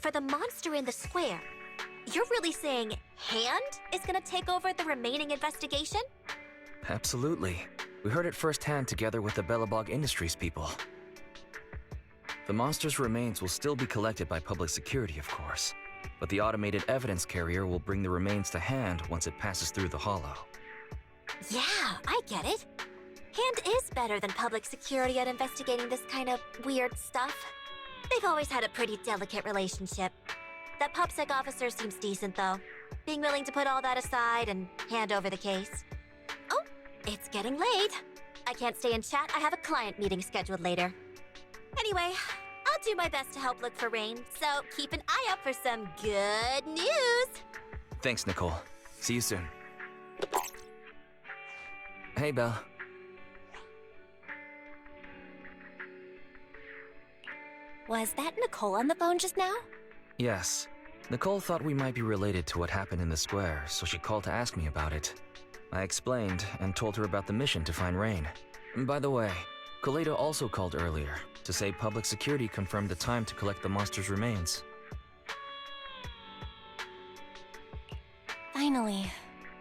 for the monster in the square, you're really saying Hand is gonna take over the remaining investigation? Absolutely. We heard it firsthand together with the Belobog Industries people. The monster's remains will still be collected by public security, of course, but the automated evidence carrier will bring the remains to Hand once it passes through the hollow. Yeah, I get it. Hand is better than public security at investigating this kind of weird stuff. They've always had a pretty delicate relationship. That PubSec officer seems decent, though, being willing to put all that aside and hand over the case. Oh, it's getting late. I can't stay and chat. I have a client meeting scheduled later. Anyway, I'll do my best to help look for Rain, so keep an eye out for some good news. Thanks, Nicole. See you soon. Hey, Belle. Was that Nicole on the phone just now? Yes. Nicole thought we might be related to what happened in the square, so she called to ask me about it. I explained and told her about the mission to find Rain. By the way, Kaleida also called earlier to say public security confirmed the time to collect the monster's remains. Finally.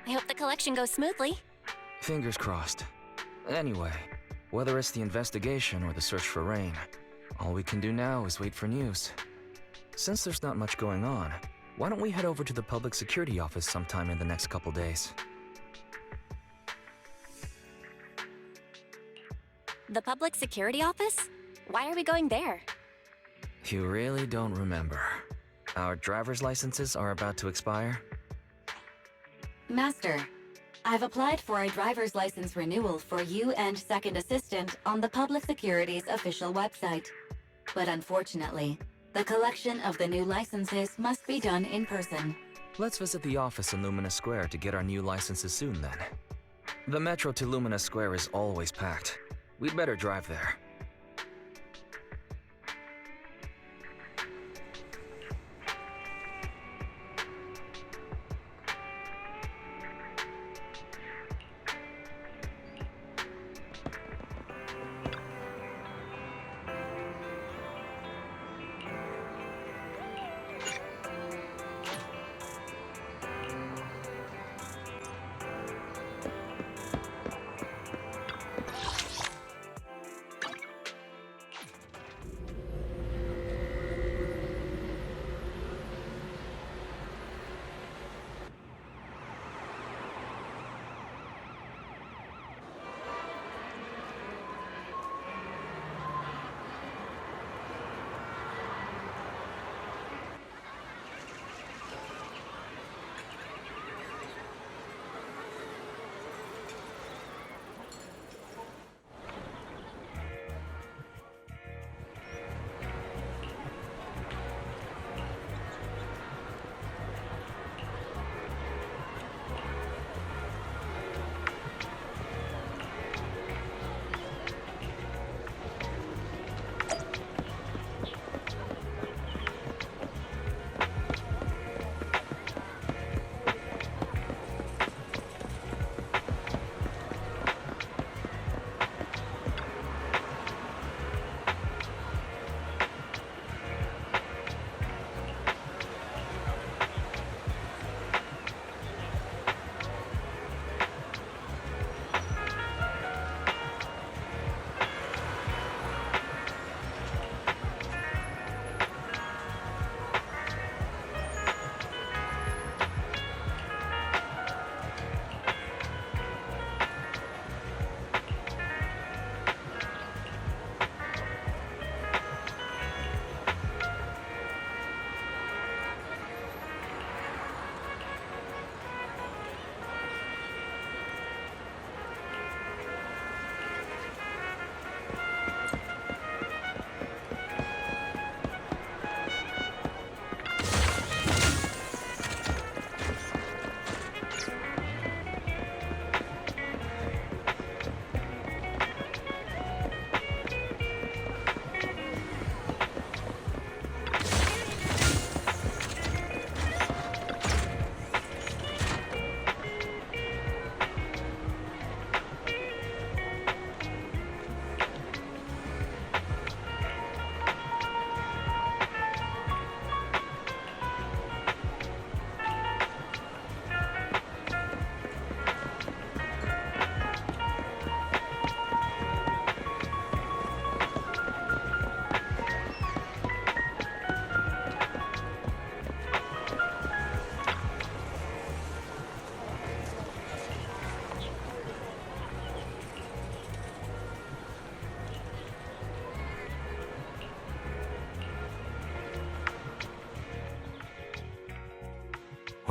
I hope the collection goes smoothly. Fingers crossed. Anyway, whether it's the investigation or the search for Rain, all we can do now is wait for news. Since there's not much going on, why don't we head over to the public security office sometime in the next couple days? The public security office? Why are we going there? You really don't remember. Our driver's licenses are about to expire. Master, I've applied for a driver's license renewal for you and Second Assistant on the Public Security's official website. But unfortunately, the collection of the new licenses must be done in person. Let's visit the office in Lumina Square to get our new licenses soon then. The metro to Lumina Square is always packed. We'd better drive there.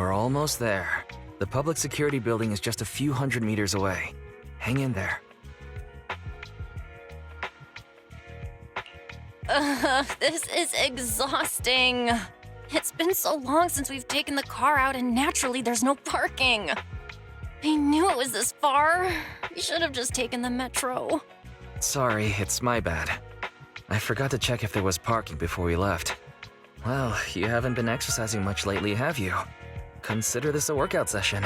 We're almost there. The public security building is just a few hundred meters away. Hang in there. This is exhausting. It's been so long since we've taken the car out, and naturally there's no parking. I knew it was this far. We should have just taken the metro. Sorry, it's my bad. I forgot to check if there was parking before we left. Well, you haven't been exercising much lately, have you? Consider this a workout session.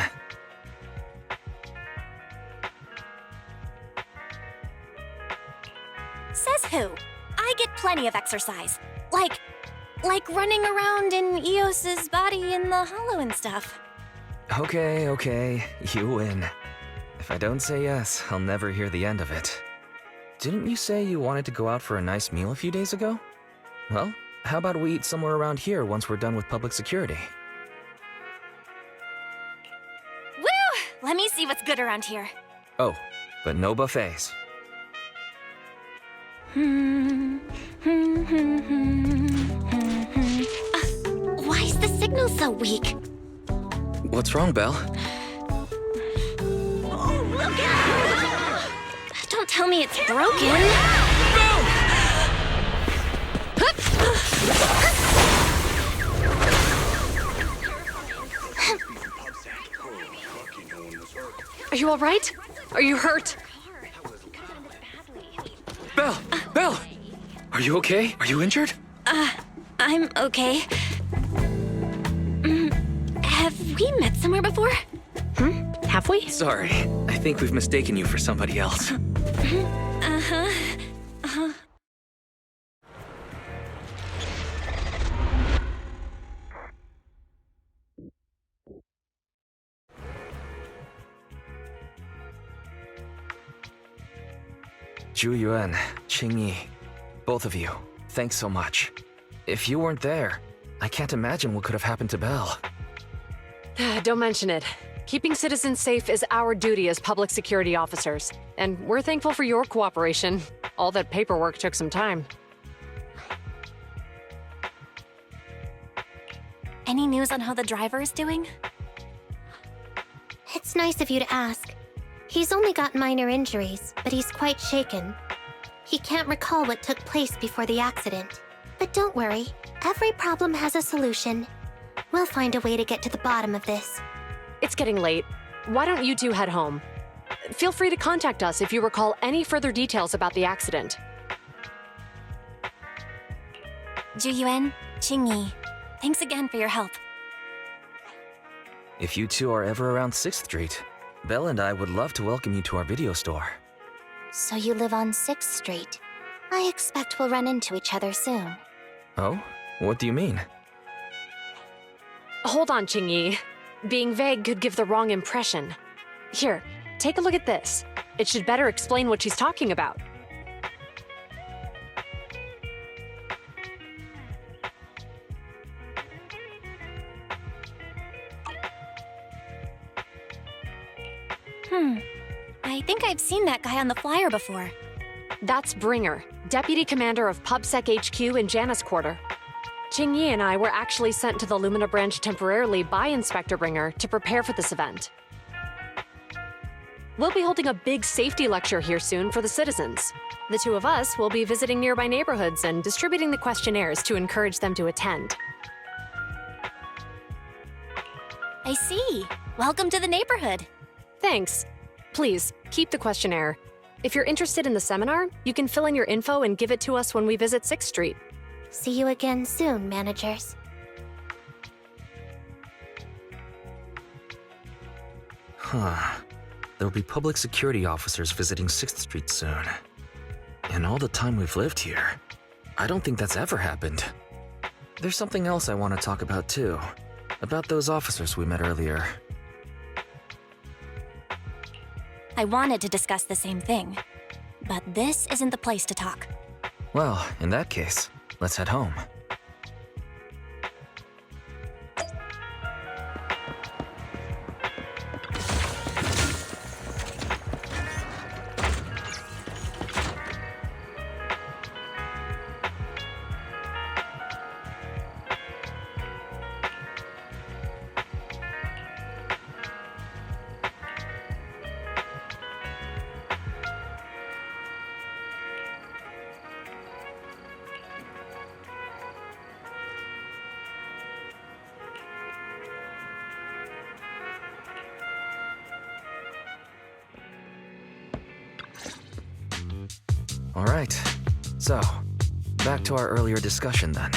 Says who? I get plenty of exercise. Like running around in Eos's body in the hollow and stuff. Okay, you win. If I don't say yes, I'll never hear the end of it. Didn't you say you wanted to go out for a nice meal a few days ago? Well, how about we eat somewhere around here once we're done with public security? Woo! Let me see what's good around here. Oh, but no buffets. Why is the signal so weak? What's wrong, Belle? Oh, look out! Don't tell me it's broken. Are you all right? Are you hurt? Belle! Are you okay? Are you injured? I'm okay. Have we met somewhere before? Have we? Sorry, I think we've mistaken you for somebody else. Zhu Yuan, Qing Yi, both of you, thanks so much. If you weren't there, I can't imagine what could have happened to Belle. Don't mention it. Keeping citizens safe is our duty as public security officers, and we're thankful for your cooperation. All that paperwork took some time. Any news on how the driver is doing? It's nice of you to ask. He's only got minor injuries, but he's quite shaken. He can't recall what took place before the accident. But don't worry, every problem has a solution. We'll find a way to get to the bottom of this. It's getting late. Why don't you two head home? Feel free to contact us if you recall any further details about the accident. Zhu Yuan, Qing Yi, thanks again for your help. If you two are ever around 6th Street, Belle and I would love to welcome you to our video store. So you live on 6th Street. I expect we'll run into each other soon. Oh? What do you mean? Hold on, Qing Yi. Being vague could give the wrong impression. Here, take a look at this. It should better explain what she's talking about. I think I've seen that guy on the flyer before. That's Bringer, Deputy Commander of PubSec HQ in Janus Quarter. Qing Yi and I were actually sent to the Lumina branch temporarily by Inspector Bringer to prepare for this event. We'll be holding a big safety lecture here soon for the citizens. The two of us will be visiting nearby neighborhoods and distributing the questionnaires to encourage them to attend. I see. Welcome to the neighborhood. Thanks. Please, keep the questionnaire. If you're interested in the seminar, you can fill in your info and give it to us when we visit 6th Street. See you again soon, managers. Huh. There'll be public security officers visiting 6th Street soon. In all the time we've lived here, I don't think that's ever happened. There's something else I want to talk about too. About those officers we met earlier. I wanted to discuss the same thing, but this isn't the place to talk. Well, in that case, let's head home. Alright. So, back to our earlier discussion then.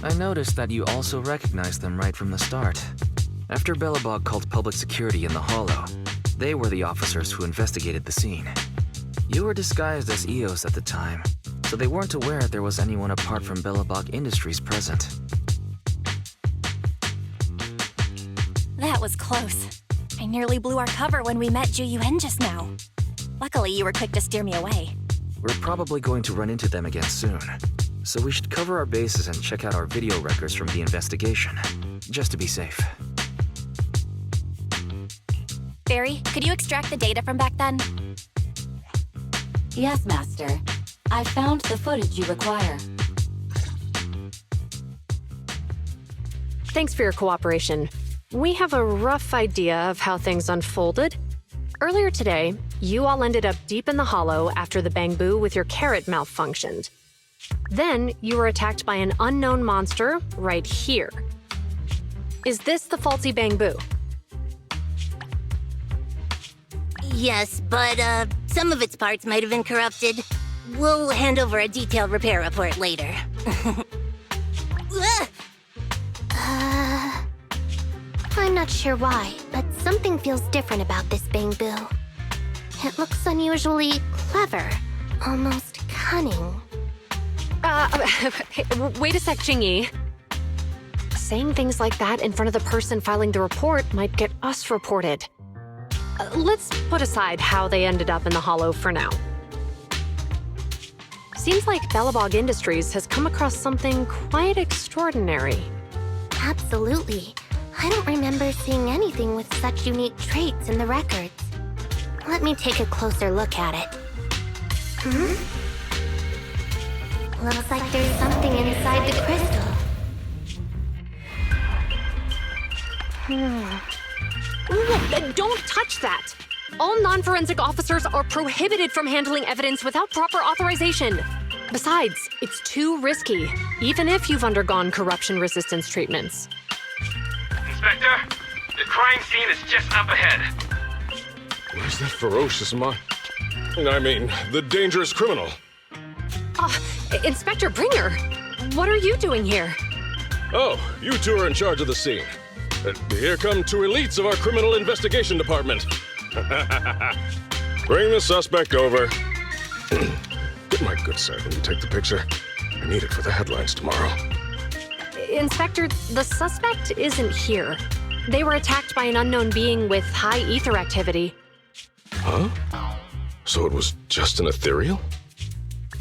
I noticed that you also recognized them right from the start. After Belobog called public security in the Hollow, they were the officers who investigated the scene. You were disguised as EOS at the time, so they weren't aware there was anyone apart from Belobog Industries present. That was close. I nearly blew our cover when we met Ju Yuen just now. Luckily, you were quick to steer me away. We're probably going to run into them again soon, so we should cover our bases and check out our video records from the investigation, just to be safe. Barry, could you extract the data from back then? Yes, Master. I found the footage you require. Thanks for your cooperation. We have a rough idea of how things unfolded. Earlier today, you all ended up deep in the Hollow after the Bangbu with your carrot malfunctioned. Then, you were attacked by an unknown monster right here. Is this the faulty Bangbu? Yes, but some of its parts might have been corrupted. We'll hand over a detailed repair report later. I'm not sure why, but something feels different about this Bangbu. It looks unusually clever, almost cunning. Wait a sec, Jingyi. Saying things like that in front of the person filing the report might get us reported. Let's put aside how they ended up in the Hollow for now. Seems like Belobog Industries has come across something quite extraordinary. Absolutely. I don't remember seeing anything with such unique traits in the records. Let me take a closer look at it. Looks like there's something inside the crystal. Don't touch that! All non-forensic officers are prohibited from handling evidence without proper authorization. Besides, it's too risky, even if you've undergone corruption resistance treatments. Inspector, the crime scene is just up ahead. Where's that ferocious the dangerous criminal? Inspector Bringer, what are you doing here? Oh, you two are in charge of the scene. Here come two elites of our criminal investigation department. Bring the suspect over. Get my good side when you take the picture. I need it for the headlines tomorrow. Inspector, the suspect isn't here. They were attacked by an unknown being with high ether activity. Huh? So it was just an ethereal?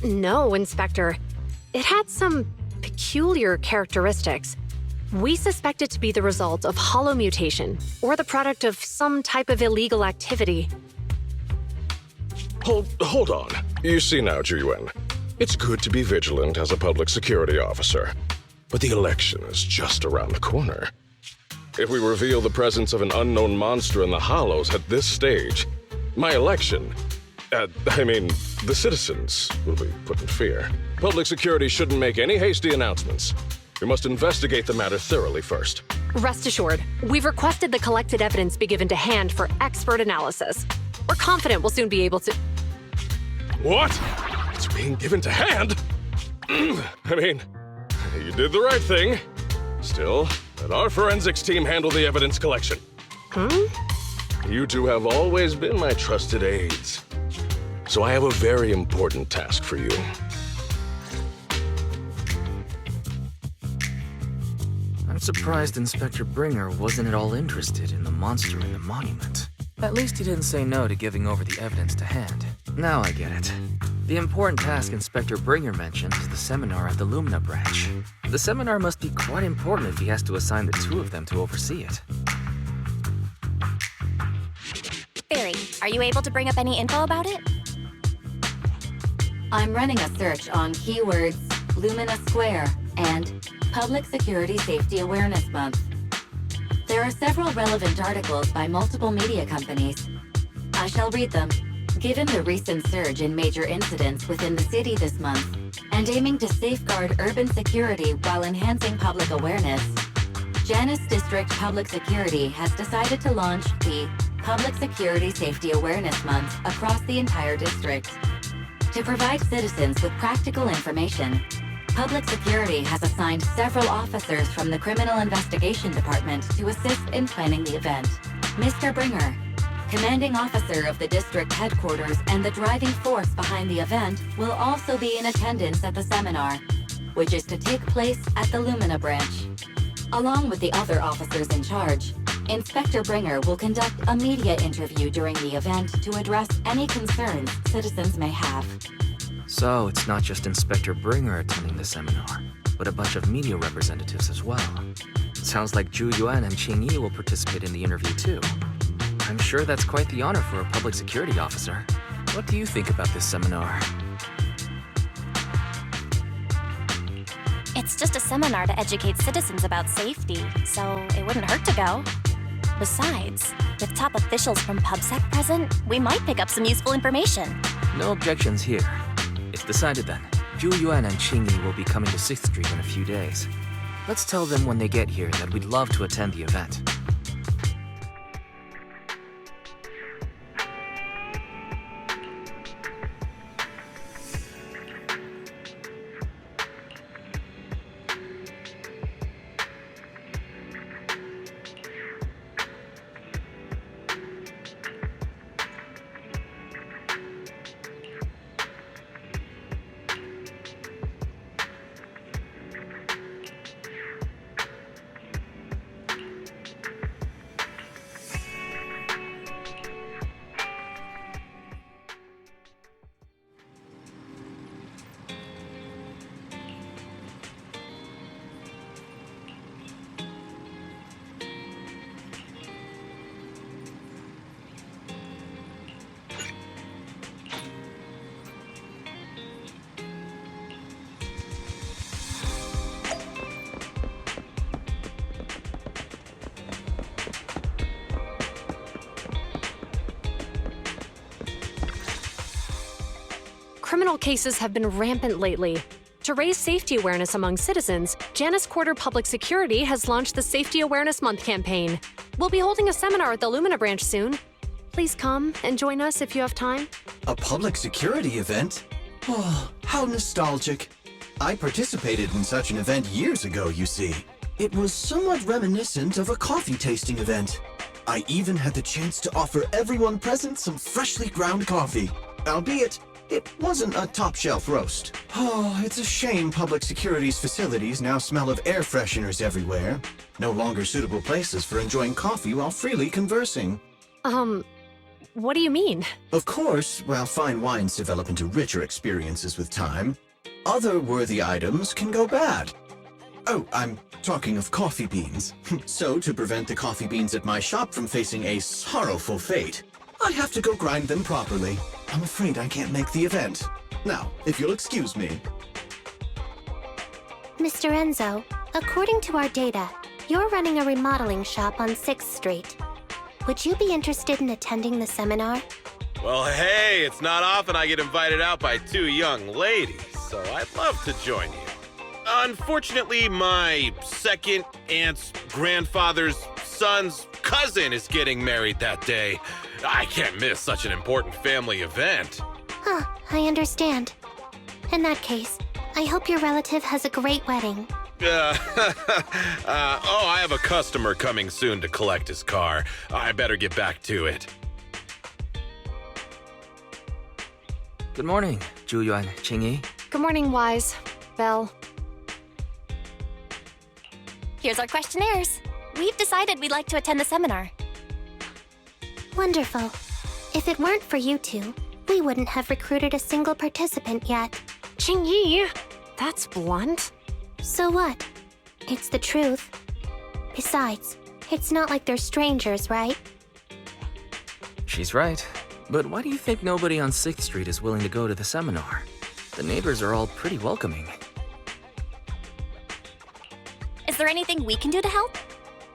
No, Inspector. It had some peculiar characteristics. We suspect it to be the result of hollow mutation, or the product of some type of illegal activity. Hold on. You see now, Ju Yuen. It's good to be vigilant as a public security officer, but the election is just around the corner. If we reveal the presence of an unknown monster in the Hollows at this stage, my election, the citizens will be put in fear. Public security shouldn't make any hasty announcements. We must investigate the matter thoroughly first. Rest assured, we've requested the collected evidence be given to hand for expert analysis. We're confident we'll soon be able to... What? It's being given to hand? You did the right thing. Still, let our forensics team handle the evidence collection. You two have always been my trusted aides. So I have a very important task for you. I'm surprised Inspector Bringer wasn't at all interested in the monster in the monument. At least he didn't say no to giving over the evidence to hand. Now I get it. The important task Inspector Bringer mentioned is the seminar at the Lumina branch. The seminar must be quite important if he has to assign the two of them to oversee it. Barry, are you able to bring up any info about it? I'm running a search on keywords Lumina Square and Public Security Safety Awareness Month. There are several relevant articles by multiple media companies. I shall read them. Given the recent surge in major incidents within the city this month, and aiming to safeguard urban security while enhancing public awareness, Janus District Public Security has decided to launch the Public Security Safety Awareness Month across the entire district. To provide citizens with practical information, Public Security has assigned several officers from the Criminal Investigation Department to assist in planning the event. Mr. Bringer, commanding officer of the district headquarters and the driving force behind the event, will also be in attendance at the seminar, which is to take place at the Lumina branch. Along with the other officers in charge, Inspector Bringer will conduct a media interview during the event to address any concerns citizens may have. So it's not just Inspector Bringer attending the seminar, but a bunch of media representatives as well. Sounds like Zhu Yuan and Qing Yi will participate in the interview too. I'm sure that's quite the honor for a public security officer. What do you think about this seminar? It's just a seminar to educate citizens about safety, so it wouldn't hurt to go. Besides, with top officials from PubSec present, we might pick up some useful information. No objections here. It's decided then. Zhu Yuan and Qing Yi will be coming to 6th Street in a few days. Let's tell them when they get here that we'd love to attend the event. Criminal cases have been rampant lately. To raise safety awareness among citizens, Janus Quarter Public Security has launched the Safety Awareness Month campaign. We'll be holding a seminar at the Lumina branch soon. Please come and join us if you have time. A public security event? Oh, how nostalgic. I participated in such an event years ago, you see. It was somewhat reminiscent of a coffee tasting event. I even had the chance to offer everyone present some freshly ground coffee, albeit it wasn't a top-shelf roast. Oh, it's a shame public security's facilities now smell of air fresheners everywhere. No longer suitable places for enjoying coffee while freely conversing. What do you mean? Of course, while fine wines develop into richer experiences with time, other worthy items can go bad. Oh, I'm talking of coffee beans. So, to prevent the coffee beans at my shop from facing a sorrowful fate, I have to go grind them properly. I'm afraid I can't make the event. Now, if you'll excuse me. Mr. Enzo, according to our data, you're running a remodeling shop on 6th Street. Would you be interested in attending the seminar? Well, hey, it's not often I get invited out by two young ladies, so I'd love to join you. Unfortunately, my second aunt's grandfather's son's cousin is getting married that day. I can't miss such an important family event. Huh, I understand. In that case, I hope your relative has a great wedding. I have a customer coming soon to collect his car. I better get back to it. Good morning, Zhu Yuan, Qing Yi. Good morning, Wise. Belle. Here's our questionnaires. We've decided we'd like to attend the seminar. Wonderful. If it weren't for you two, we wouldn't have recruited a single participant yet. Qing Yi, that's blunt. So what? It's the truth. Besides, it's not like they're strangers, right? She's right. But why do you think nobody on 6th Street is willing to go to the seminar? The neighbors are all pretty welcoming. Is there anything we can do to help?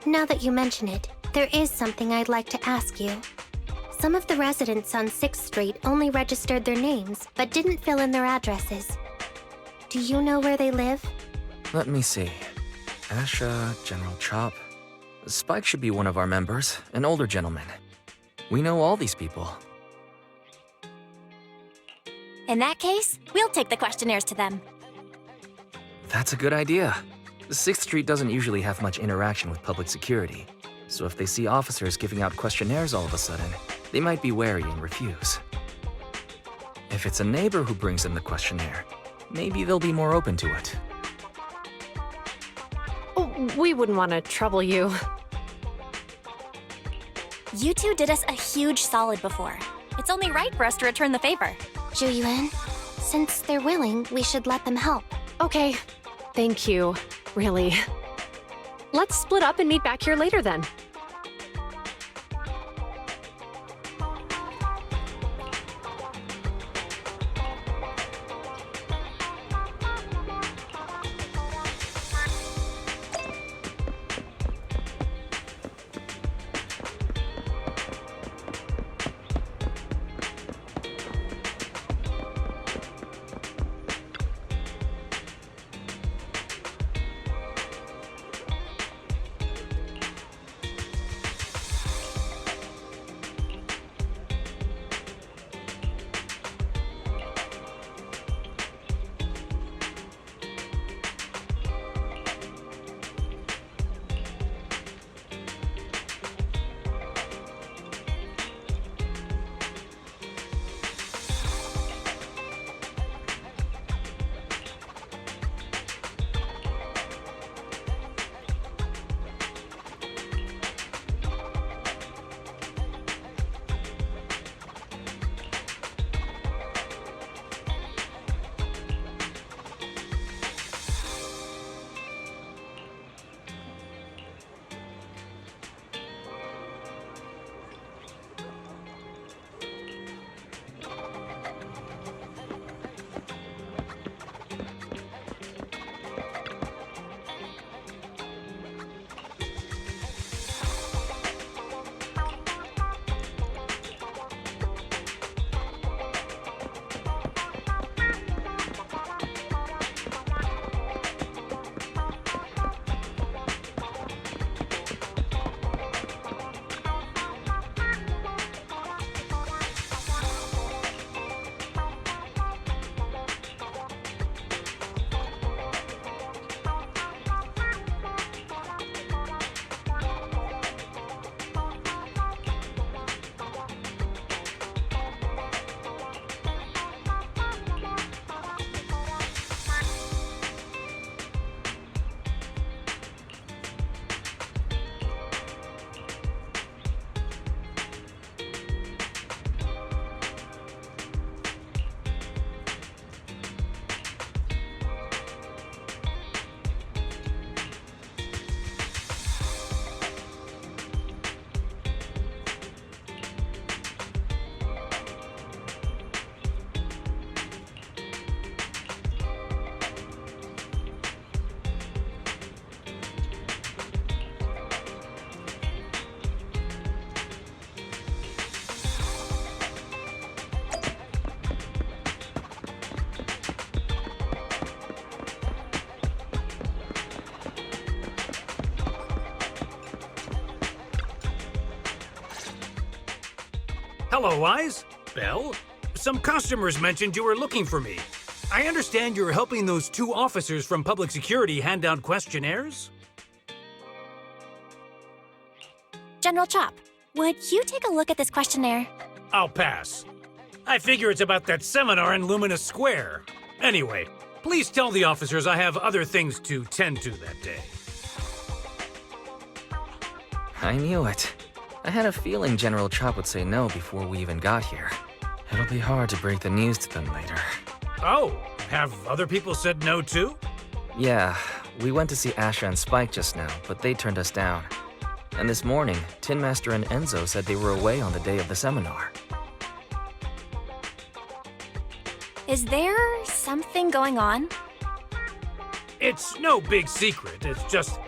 Now that you mention it, there is something I'd like to ask you. Some of the residents on 6th Street only registered their names, but didn't fill in their addresses. Do you know where they live? Let me see. Asha, General Chop. Spike should be one of our members, an older gentleman. We know all these people. In that case, we'll take the questionnaires to them. That's a good idea. The 6th Street doesn't usually have much interaction with public security, so if they see officers giving out questionnaires all of a sudden, they might be wary and refuse. If it's a neighbor who brings in the questionnaire, maybe they'll be more open to it. Oh, we wouldn't want to trouble you. You two did us a huge solid before. It's only right for us to return the favor. Zhu Yuan, since they're willing, we should let them help. Okay, thank you. Really. Let's split up and meet back here later then. Hello, Wise. Belle? Some customers mentioned you were looking for me. I understand you're helping those 2 officers from public security hand out questionnaires? General Chop, would you take a look at this questionnaire? I'll pass. I figure it's about that seminar in Luminous Square. Anyway, please tell the officers I have other things to tend to that day. I knew it. I had a feeling General Chop would say no before we even got here. It'll be hard to break the news to them later. Oh, have other people said no too? Yeah, we went to see Asha and Spike just now, but they turned us down. And this morning, Tin Master and Enzo said they were away on the day of the seminar. Is there something going on? It's no big secret. It's just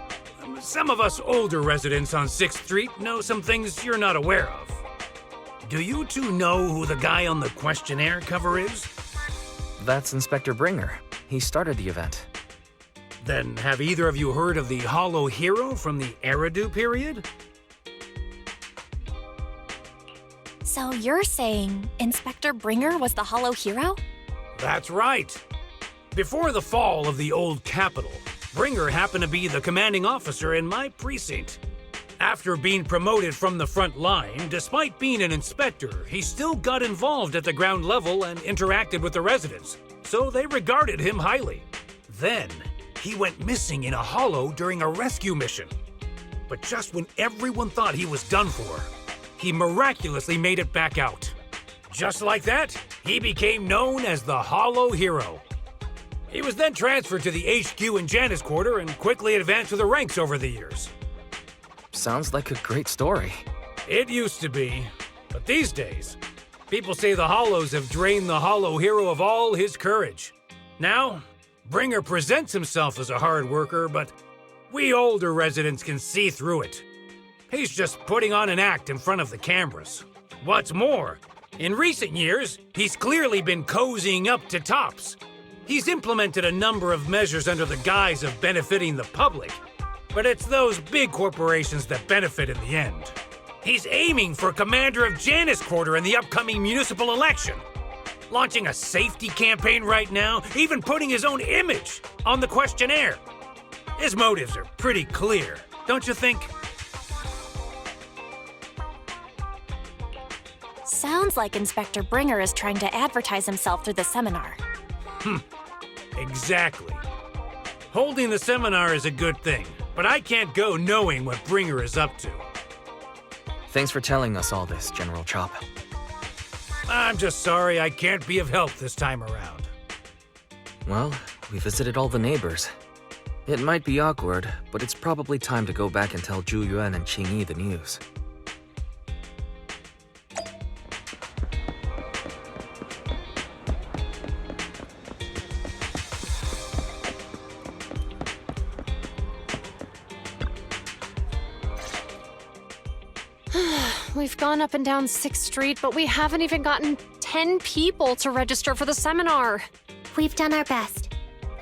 some of us older residents on 6th Street know some things you're not aware of. Do you two know who the guy on the questionnaire cover is? That's Inspector Bringer. He started the event. Then have either of you heard of the Hollow Hero from the Eridu period? So you're saying Inspector Bringer was the Hollow Hero? That's right. Before the fall of the old capital, Bringer happened to be the commanding officer in my precinct. After being promoted from the front line, despite being an inspector, he still got involved at the ground level and interacted with the residents, so they regarded him highly. Then, he went missing in a hollow during a rescue mission. But just when everyone thought he was done for, he miraculously made it back out. Just like that, he became known as the Hollow Hero. He was then transferred to the HQ in Janus Quarter and quickly advanced to the ranks over the years. Sounds like a great story. It used to be, but these days, people say the Hollows have drained the Hollow Hero of all his courage. Now, Bringer presents himself as a hard worker, but we older residents can see through it. He's just putting on an act in front of the cameras. What's more, in recent years, he's clearly been cozying up to tops. He's implemented a number of measures under the guise of benefiting the public, but it's those big corporations that benefit in the end. He's aiming for commander of Janus Quarter in the upcoming municipal election, launching a safety campaign right now, even putting his own image on the questionnaire. His motives are pretty clear, don't you think? Sounds like Inspector Bringer is trying to advertise himself through the seminar. Exactly. Holding the seminar is a good thing, but I can't go knowing what Bringer is up to. Thanks for telling us all this, General Chop. I'm just sorry I can't be of help this time around. Well, we visited all the neighbors. It might be awkward, but it's probably time to go back and tell Zhu Yuan and Qing Yi the news. We've gone up and down 6th Street, but we haven't even gotten 10 people to register for the seminar. We've done our best.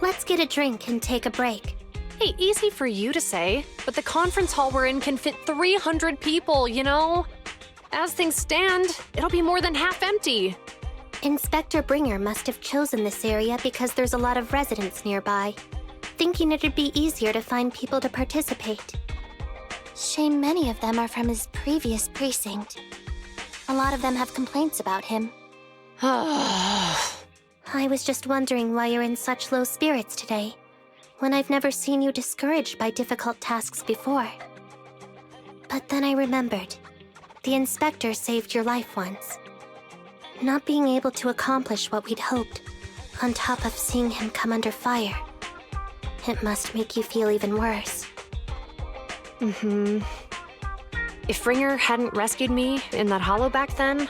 Let's get a drink and take a break. Hey, easy for you to say, but the conference hall we're in can fit 300 people, you know? As things stand, it'll be more than half empty. Inspector Bringer must have chosen this area because there's a lot of residents nearby, thinking it'd be easier to find people to participate. Shame many of them are from his previous precinct. A lot of them have complaints about him. I was just wondering why you're in such low spirits today, when I've never seen you discouraged by difficult tasks before. But then I remembered. The inspector saved your life once. Not being able to accomplish what we'd hoped, on top of seeing him come under fire. It must make you feel even worse. If Bringer hadn't rescued me in that hollow back then,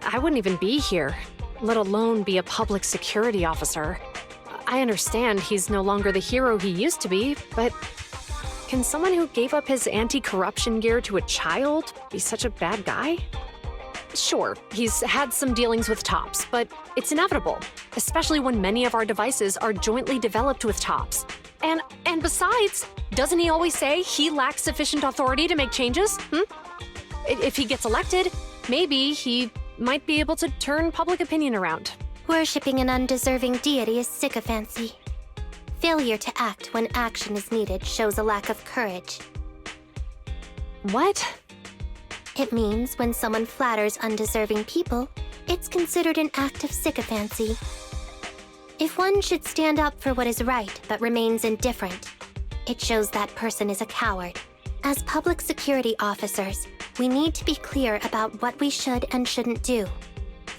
I wouldn't even be here, let alone be a public security officer. I understand he's no longer the hero he used to be, but can someone who gave up his anti-corruption gear to a child be such a bad guy? Sure, he's had some dealings with Tops, but it's inevitable, especially when many of our devices are jointly developed with Tops. And besides, doesn't he always say he lacks sufficient authority to make changes? If he gets elected, maybe he might be able to turn public opinion around. Worshipping an undeserving deity is sycophancy. Failure to act when action is needed shows a lack of courage. What? It means when someone flatters undeserving people, it's considered an act of sycophancy. If one should stand up for what is right but remains indifferent, it shows that person is a coward. As public security officers, we need to be clear about what we should and shouldn't do.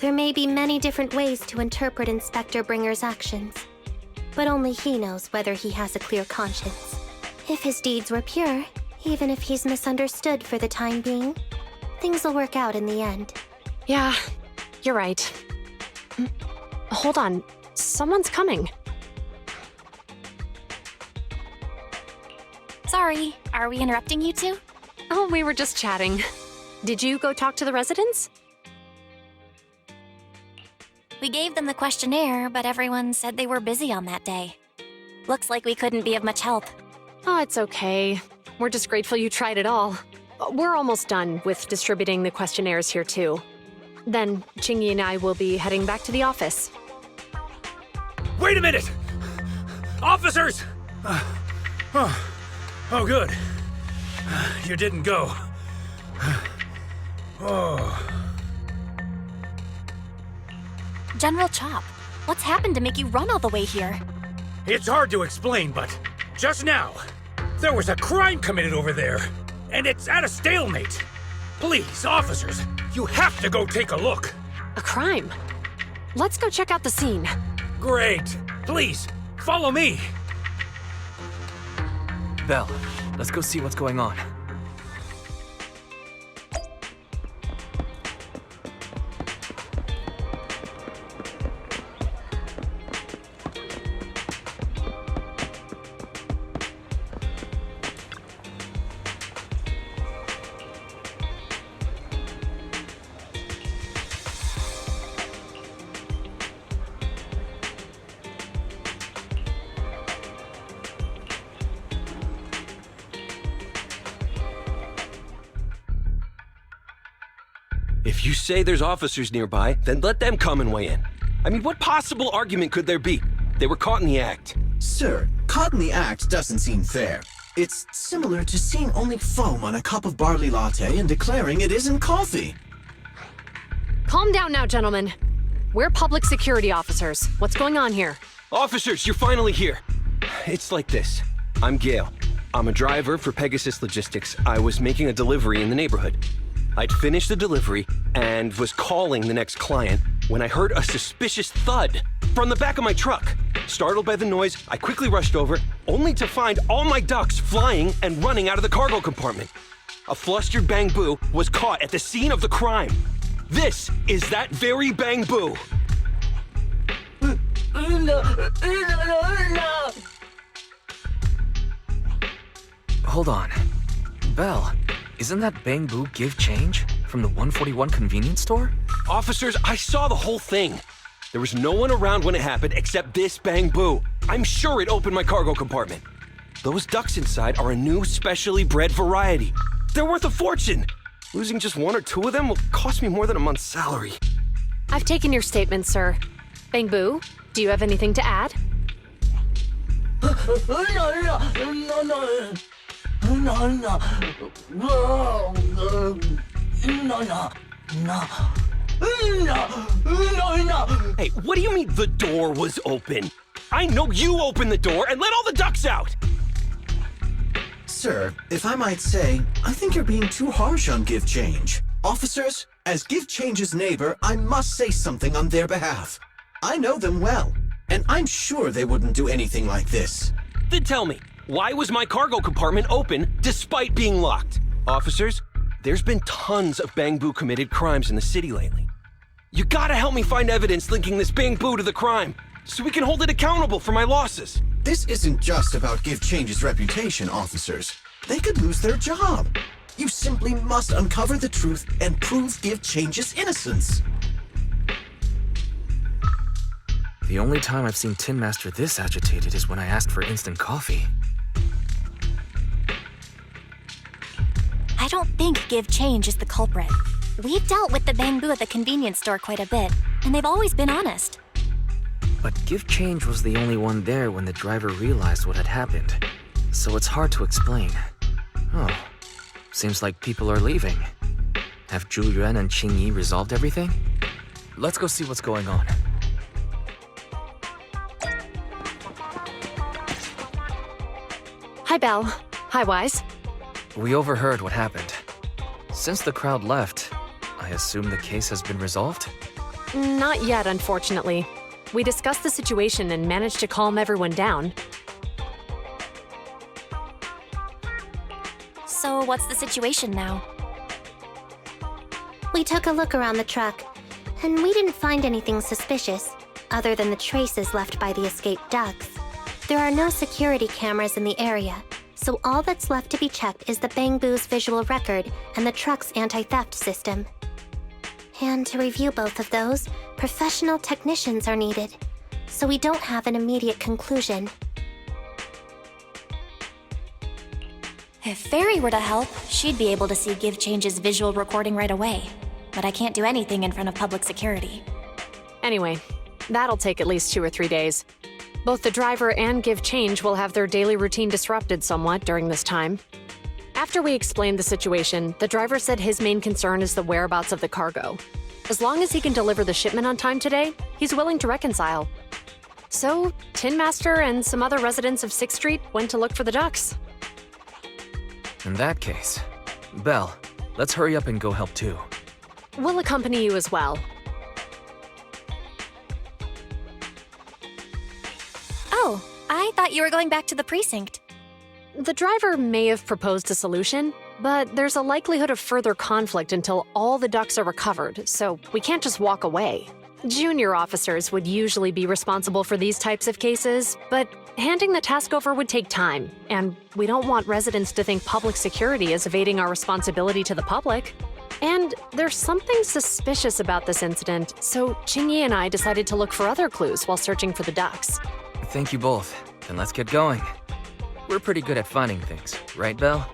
There may be many different ways to interpret Inspector Bringer's actions, but only he knows whether he has a clear conscience. If his deeds were pure, even if he's misunderstood for the time being, things will work out in the end. Yeah, you're right. Hold on, someone's coming. Sorry, are we interrupting you two? Oh, we were just chatting. Did you go talk to the residents? We gave them the questionnaire, but everyone said they were busy on that day. Looks like we couldn't be of much help. Oh, it's okay. We're just grateful you tried it all. We're almost done with distributing the questionnaires here, too. Then, Qing Yi and I will be heading back to the office. Wait a minute! Officers! Oh, good. You didn't go. Oh. General Chop, what's happened to make you run all the way here? It's hard to explain, but just now, there was a crime committed over there, and it's at a stalemate. Please, officers, you have to go take a look. A crime? Let's go check out the scene. Great. Please, follow me. Belle, let's go see what's going on. If you say there's officers nearby, then let them come and weigh in. I mean, what possible argument could there be? They were caught in the act. Sir, caught in the act doesn't seem fair. It's similar to seeing only foam on a cup of barley latte and declaring it isn't coffee. Calm down now, gentlemen. We're public security officers. What's going on here? Officers, you're finally here. It's like this. I'm Gale. I'm a driver for Pegasus Logistics. I was making a delivery in the neighborhood. I'd finished the delivery and was calling the next client when I heard a suspicious thud from the back of my truck. Startled by the noise, I quickly rushed over, only to find all my ducks flying and running out of the cargo compartment. A flustered Bang-Boo was caught at the scene of the crime. This is that very Bang-Boo. Hold on. Belle, isn't that Bang-Boo give change from the 141 convenience store? Officers, I saw the whole thing. There was no one around when it happened except this Bang-Boo. I'm sure it opened my cargo compartment. Those ducks inside are a new specially bred variety. They're worth a fortune. Losing just one or two of them will cost me more than a month's salary. I've taken your statement, sir. Bang-Boo, do you have anything to add? Hey, what do you mean the door was open? I know you opened the door and let all the ducks out! Sir, if I might say, I think you're being too harsh on Give Change. Officers, as Give Change's neighbor, I must say something on their behalf. I know them well, and I'm sure they wouldn't do anything like this. Then tell me, why was my cargo compartment open despite being locked? Officers, there's been tons of Bang-Boo committed crimes in the city lately. You gotta help me find evidence linking this Bang-Boo to the crime, so we can hold it accountable for my losses. This isn't just about Give Change's reputation, officers. They could lose their job. You simply must uncover the truth and prove Give Change's innocence. The only time I've seen Tin Master this agitated is when I asked for instant coffee. I don't think Give Change is the culprit. We've dealt with the Bang-Boo at the convenience store quite a bit, and they've always been honest. But Give Change was the only one there when the driver realized what had happened. So it's hard to explain. Oh, seems like people are leaving. Have Zhu Yuan and Qing Yi resolved everything? Let's go see what's going on. Hi, Belle. Hi, Wise. We overheard what happened. Since the crowd left, I assume the case has been resolved? Not yet, unfortunately. We discussed the situation and managed to calm everyone down. So what's the situation now? We took a look around the truck, and we didn't find anything suspicious, other than the traces left by the escaped ducks. There are no security cameras in the area, so all that's left to be checked is the Bang-Boo's visual record and the truck's anti-theft system. And to review both of those, professional technicians are needed, so we don't have an immediate conclusion. If Fairy were to help, she'd be able to see Give Change's visual recording right away. But I can't do anything in front of public security. Anyway, that'll take at least 2 or 3 days. Both the driver and Give Change will have their daily routine disrupted somewhat during this time. After we explained the situation, the driver said his main concern is the whereabouts of the cargo. As long as he can deliver the shipment on time today, he's willing to reconcile. So, Tin Master and some other residents of 6th Street went to look for the ducks. In that case, Belle, let's hurry up and go help too. We'll accompany you as well. Oh, I thought you were going back to the precinct. The driver may have proposed a solution, but there's a likelihood of further conflict until all the ducks are recovered, so we can't just walk away. Junior officers would usually be responsible for these types of cases, but handing the task over would take time, and we don't want residents to think public security is evading our responsibility to the public. And there's something suspicious about this incident, so Qingyi and I decided to look for other clues while searching for the ducks. Thank you both. Then let's get going. We're pretty good at finding things, right, Belle?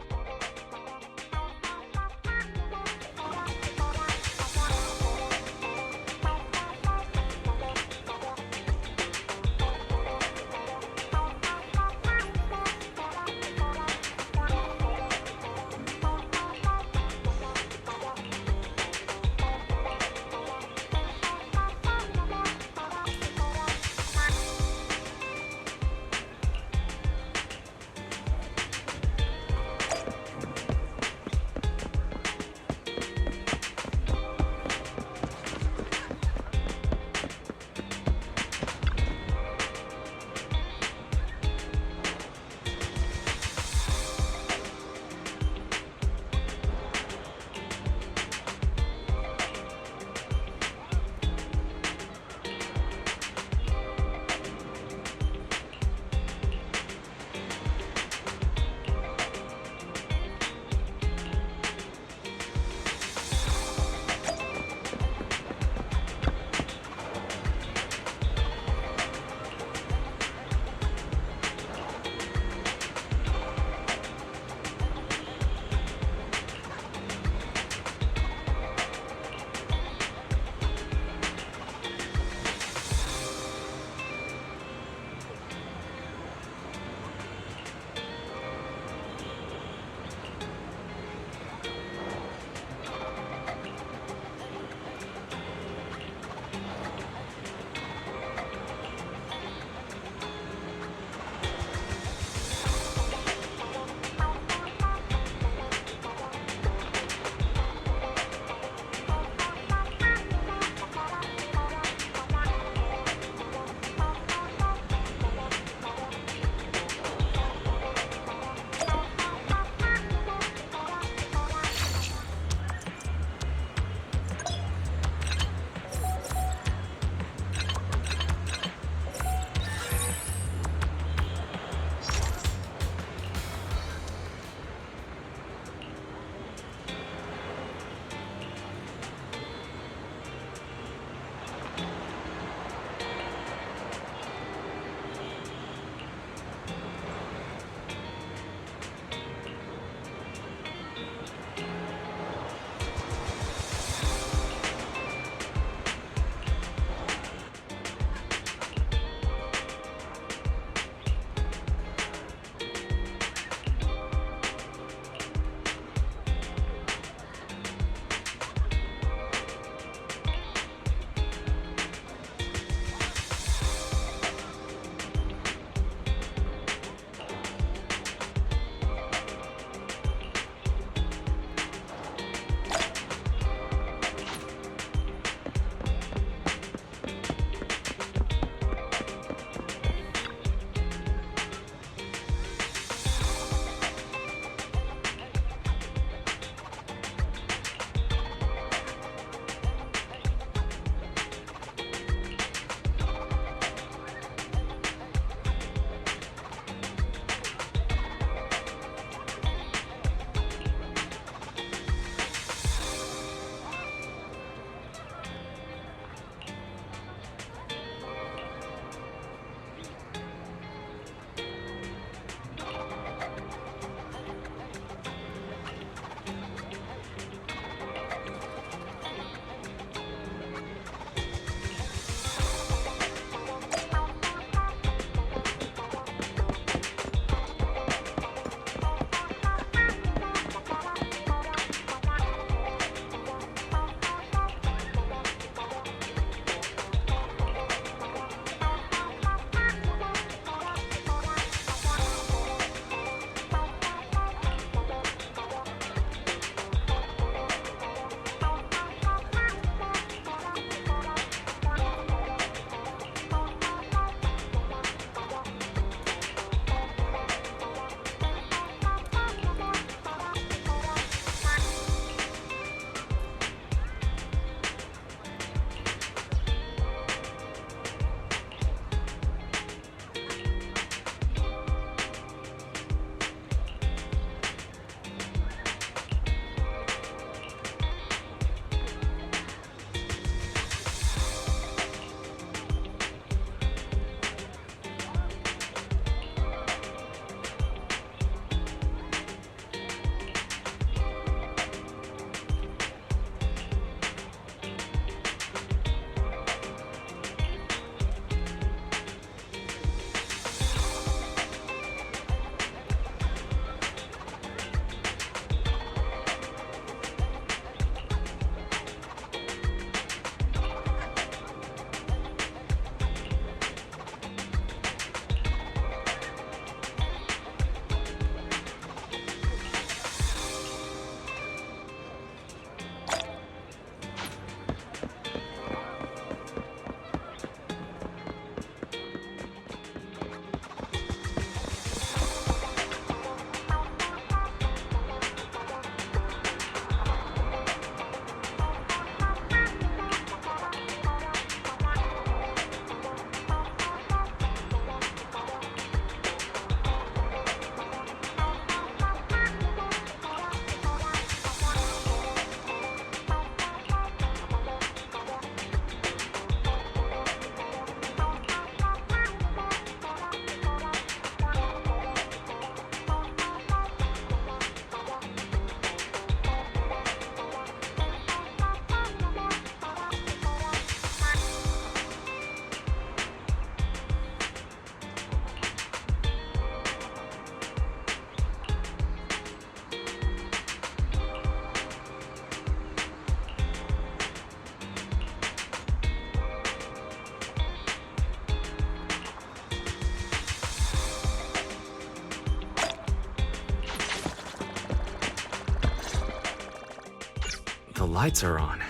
lights are on.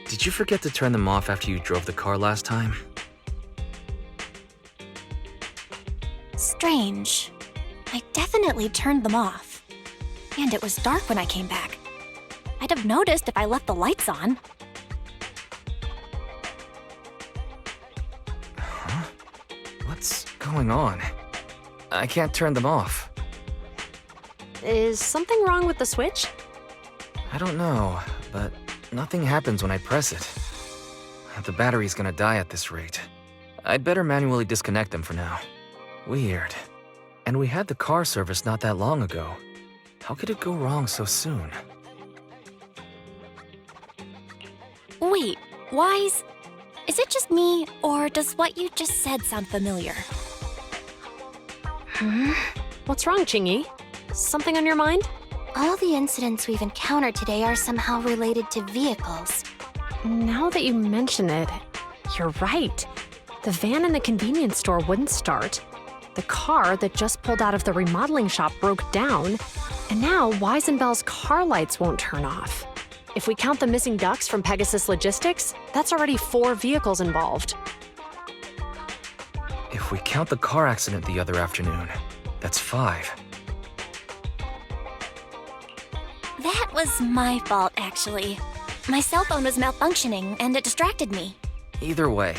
Did you forget to turn them off after you drove the car last time? Strange. I definitely turned them off. And it was dark when I came back. I'd have noticed if I left the lights on. Huh? What's going on? I can't turn them off. Is something wrong with the switch? I don't know, but nothing happens when I press it. The battery's gonna die at this rate. I'd better manually disconnect them for now. Weird. And we had the car serviced not that long ago. How could it go wrong so soon? Wait, Wise? Is it just me, or does what you just said sound familiar? What's wrong, Qingyi? Something on your mind? All the incidents we've encountered today are somehow related to vehicles. Now that you mention it, you're right. The van in the convenience store wouldn't start. The car that just pulled out of the remodeling shop broke down. And now Wise and Bell's car lights won't turn off. If we count the missing ducks from Pegasus Logistics, that's already 4 vehicles involved. If we count the car accident the other afternoon, that's 5. That was my fault, actually. My cell phone was malfunctioning, and it distracted me. Either way,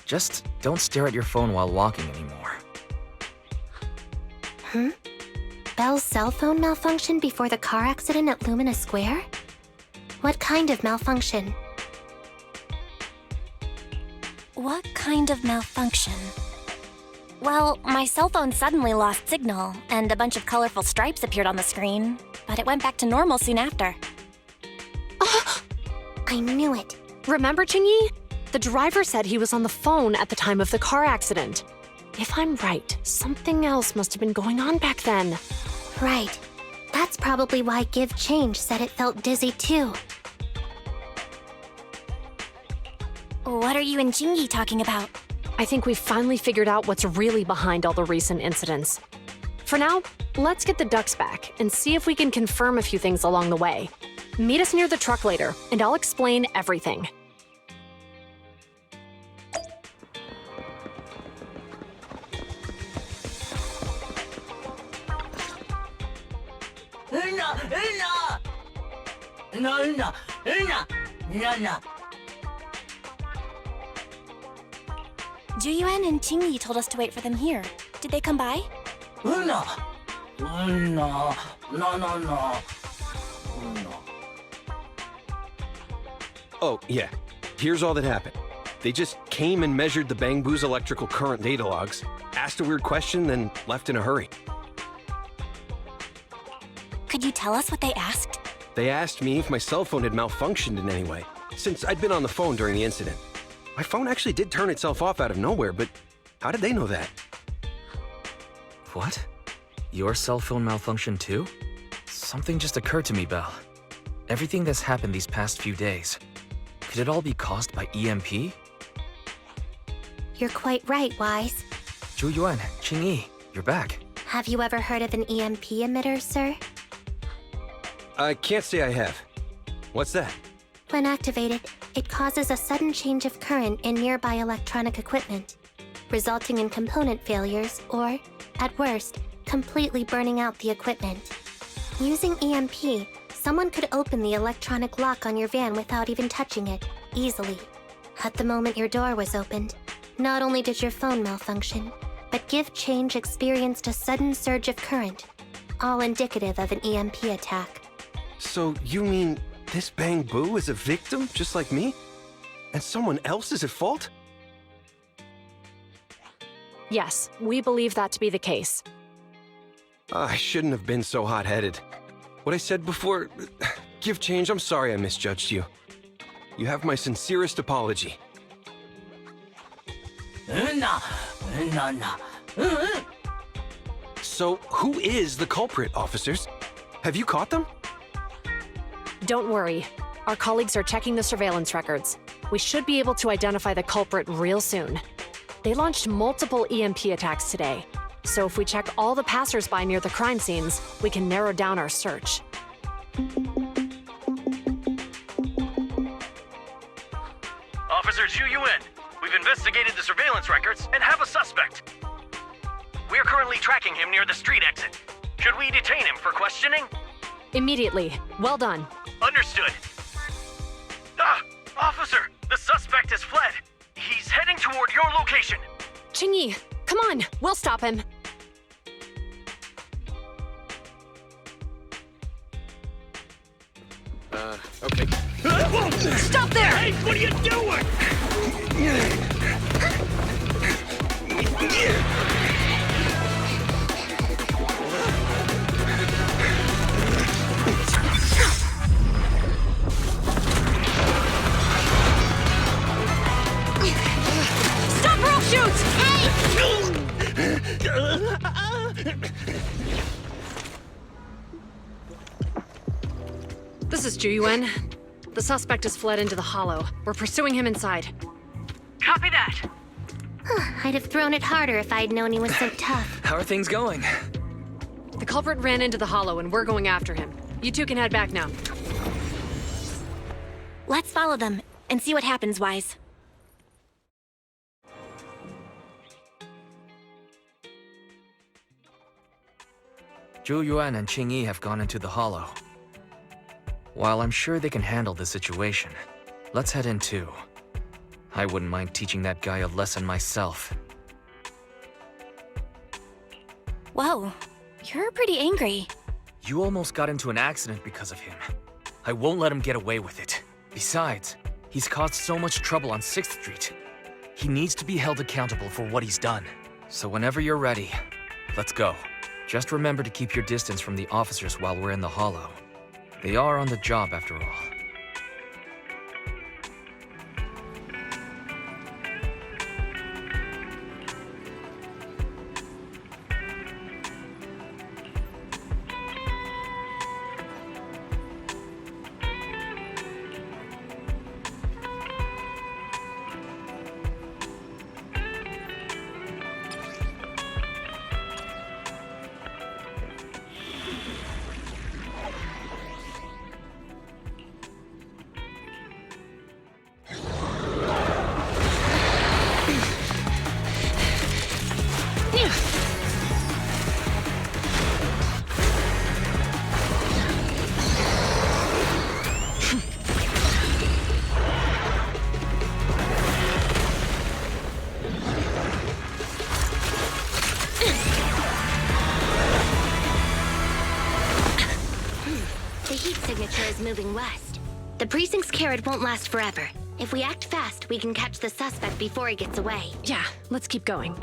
just don't stare at your phone while walking anymore. Bell's cell phone malfunctioned before the car accident at Lumina Square? What kind of malfunction? What kind of malfunction? Well, my cell phone suddenly lost signal, and a bunch of colorful stripes appeared on the screen, but it went back to normal soon after. I knew it. Remember, Qingyi? The driver said he was on the phone at the time of the car accident. If I'm right, something else must have been going on back then. Right. That's probably why Give Change said it felt dizzy too. What are you and Qingyi talking about? I think we've finally figured out what's really behind all the recent incidents. For now, let's get the ducks back and see if we can confirm a few things along the way. Meet us near the truck later, and I'll explain everything. Juyuan and Qingyi told us to wait for them here. Did they come by? Oh, yeah. Here's all that happened. They just came and measured the Bangbu's electrical current data logs, asked a weird question, then left in a hurry. Could you tell us what they asked? They asked me if my cell phone had malfunctioned in any way, since I'd been on the phone during the incident. My phone actually did turn itself off out of nowhere, but how did they know that? What? Your cell phone malfunctioned too? Something just occurred to me, Belle. Everything that's happened these past few days, could it all be caused by EMP? You're quite right, Wise. Juyuan, Qingyi, you're back. Have you ever heard of an EMP emitter, sir? I can't say I have. What's that? When activated, it causes a sudden change of current in nearby electronic equipment, resulting in component failures or, at worst, completely burning out the equipment. Using EMP, someone could open the electronic lock on your van without even touching it, easily. At the moment your door was opened, not only did your phone malfunction, but Give Change experienced a sudden surge of current, all indicative of an EMP attack. So you mean this Bangbu is a victim, just like me? And someone else is at fault? Yes, we believe that to be the case. I shouldn't have been so hot-headed. What I said before... Give Change, I'm sorry I misjudged you. You have my sincerest apology. So, who is the culprit, officers? Have you caught them? Don't worry. Our colleagues are checking the surveillance records. We should be able to identify the culprit real soon. They launched multiple EMP attacks today, so if we check all the passers-by near the crime scenes, we can narrow down our search. investigated the surveillance records and have a suspect. We're currently tracking him near the street exit. Should we detain him for questioning? Immediately. Well done. Understood. Officer, the suspect has fled. He's heading toward your location. Qingyi, come on, we'll stop him. Okay. Stop there! Hey, what are you doing? Stop or I'll shoot! This is Zhu. The suspect has fled into the hollow. We're pursuing him inside. Copy that. I'd have thrown it harder if I'd known he was so tough. How are things going? The culprit ran into the hollow and we're going after him. You two can head back now. Let's follow them and see what happens, Wise. Zhu Yuan and Qingyi have gone into the hollow. While I'm sure they can handle the situation, let's head in too. I wouldn't mind teaching that guy a lesson myself. Whoa, you're pretty angry. You almost got into an accident because of him. I won't let him get away with it. Besides, he's caused so much trouble on 6th Street. He needs to be held accountable for what he's done. So whenever you're ready, let's go. Just remember to keep your distance from the officers while we're in the hollow. They are on the job after all. Moving west. The precinct's carrot won't last forever. If we act fast, we can catch the suspect before he gets away. Yeah, let's keep going.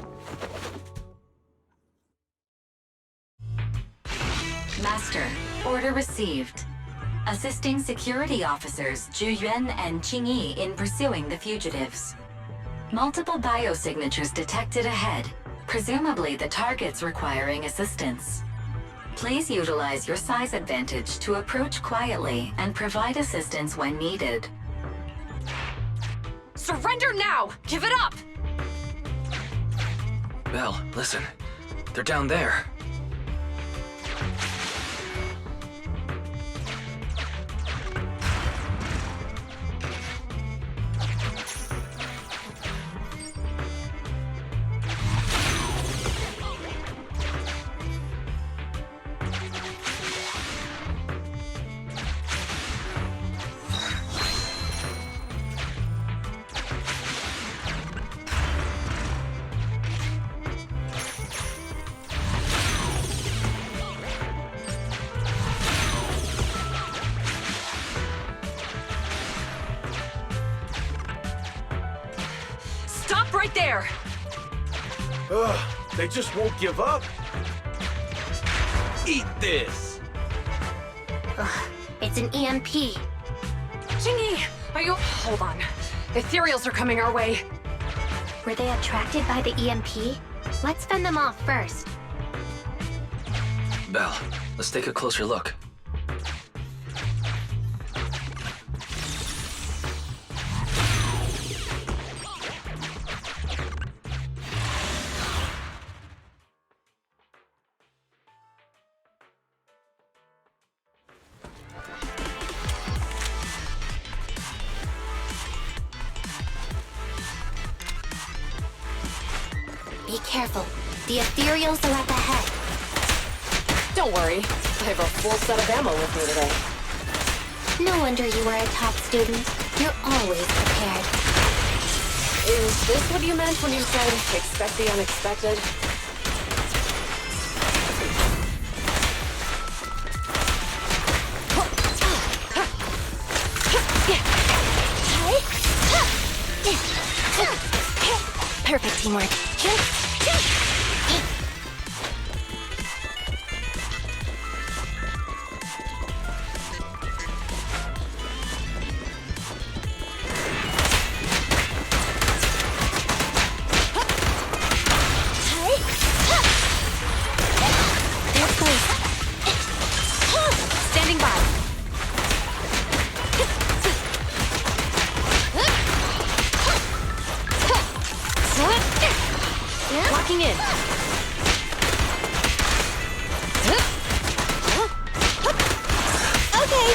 Master, order received. Assisting security officers Zhu Yuan and Qingyi in pursuing the fugitives. Multiple biosignatures detected ahead, presumably the targets requiring assistance. Please utilize your size advantage to approach quietly and provide assistance when needed. Surrender now! Give it up! Belle, listen. They're down there. Right there! They just won't give up. Eat this! It's an EMP. Qingyi, are you... Hold on. Ethereals are coming our way. Were they attracted by the EMP? Let's fend them off first. Belle, let's take a closer look. careful. The Ethereals are up ahead. Don't worry, I have a full set of ammo with me today. No wonder you were a top student. You're always prepared. Is this what you meant when you said, expect the unexpected? Perfect teamwork. Standing by. Locking in. Okay.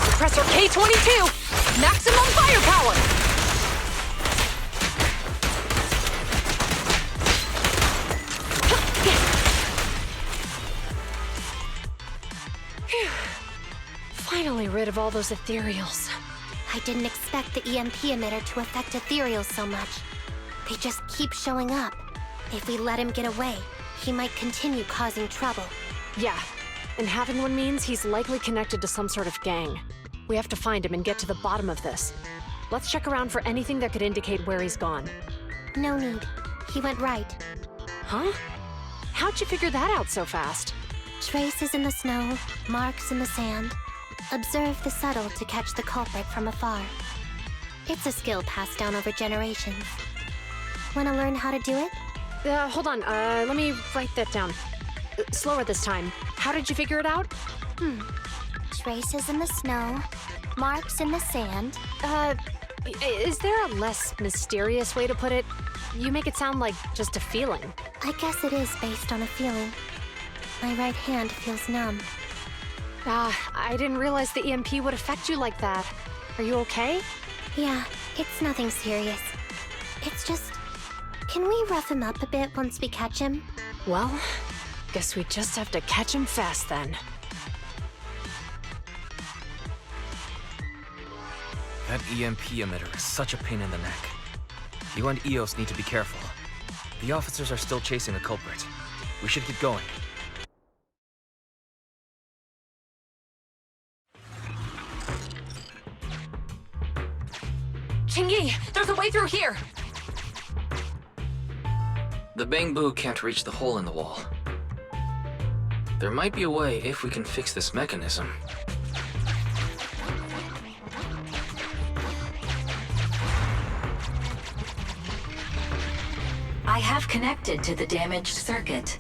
Suppressor K-22! Maximum firepower! Phew. Finally rid of all those ethereals. I didn't expect the EMP emitter to affect Ethereals so much. They just keep showing up. If we let him get away, he might continue causing trouble. Yeah, and having one means he's likely connected to some sort of gang. We have to find him and get to the bottom of this. Let's check around for anything that could indicate where he's gone. No need. He went right. Huh? How'd you figure that out so fast? Traces in the snow, marks in the sand. Observe the subtle to catch the culprit from afar. It's a skill passed down over generations. Want to learn how to do it? Hold on, let me write that down. Slower this time. How did you figure it out? Traces in the snow, marks in the sand. Is there a less mysterious way to put it? You make it sound like just a feeling. I guess it is based on a feeling. My right hand feels numb. I didn't realize the EMP would affect you like that. Are you okay? Yeah, it's nothing serious. It's just... Can we rough him up a bit once we catch him? Well, guess we just have to catch him fast then. That EMP emitter is such a pain in the neck. You and EOS need to be careful. The officers are still chasing the culprit. We should keep going. Qingyi, there's a way through here! The bamboo can't reach the hole in the wall. There might be a way if we can fix this mechanism. I have connected to the damaged circuit.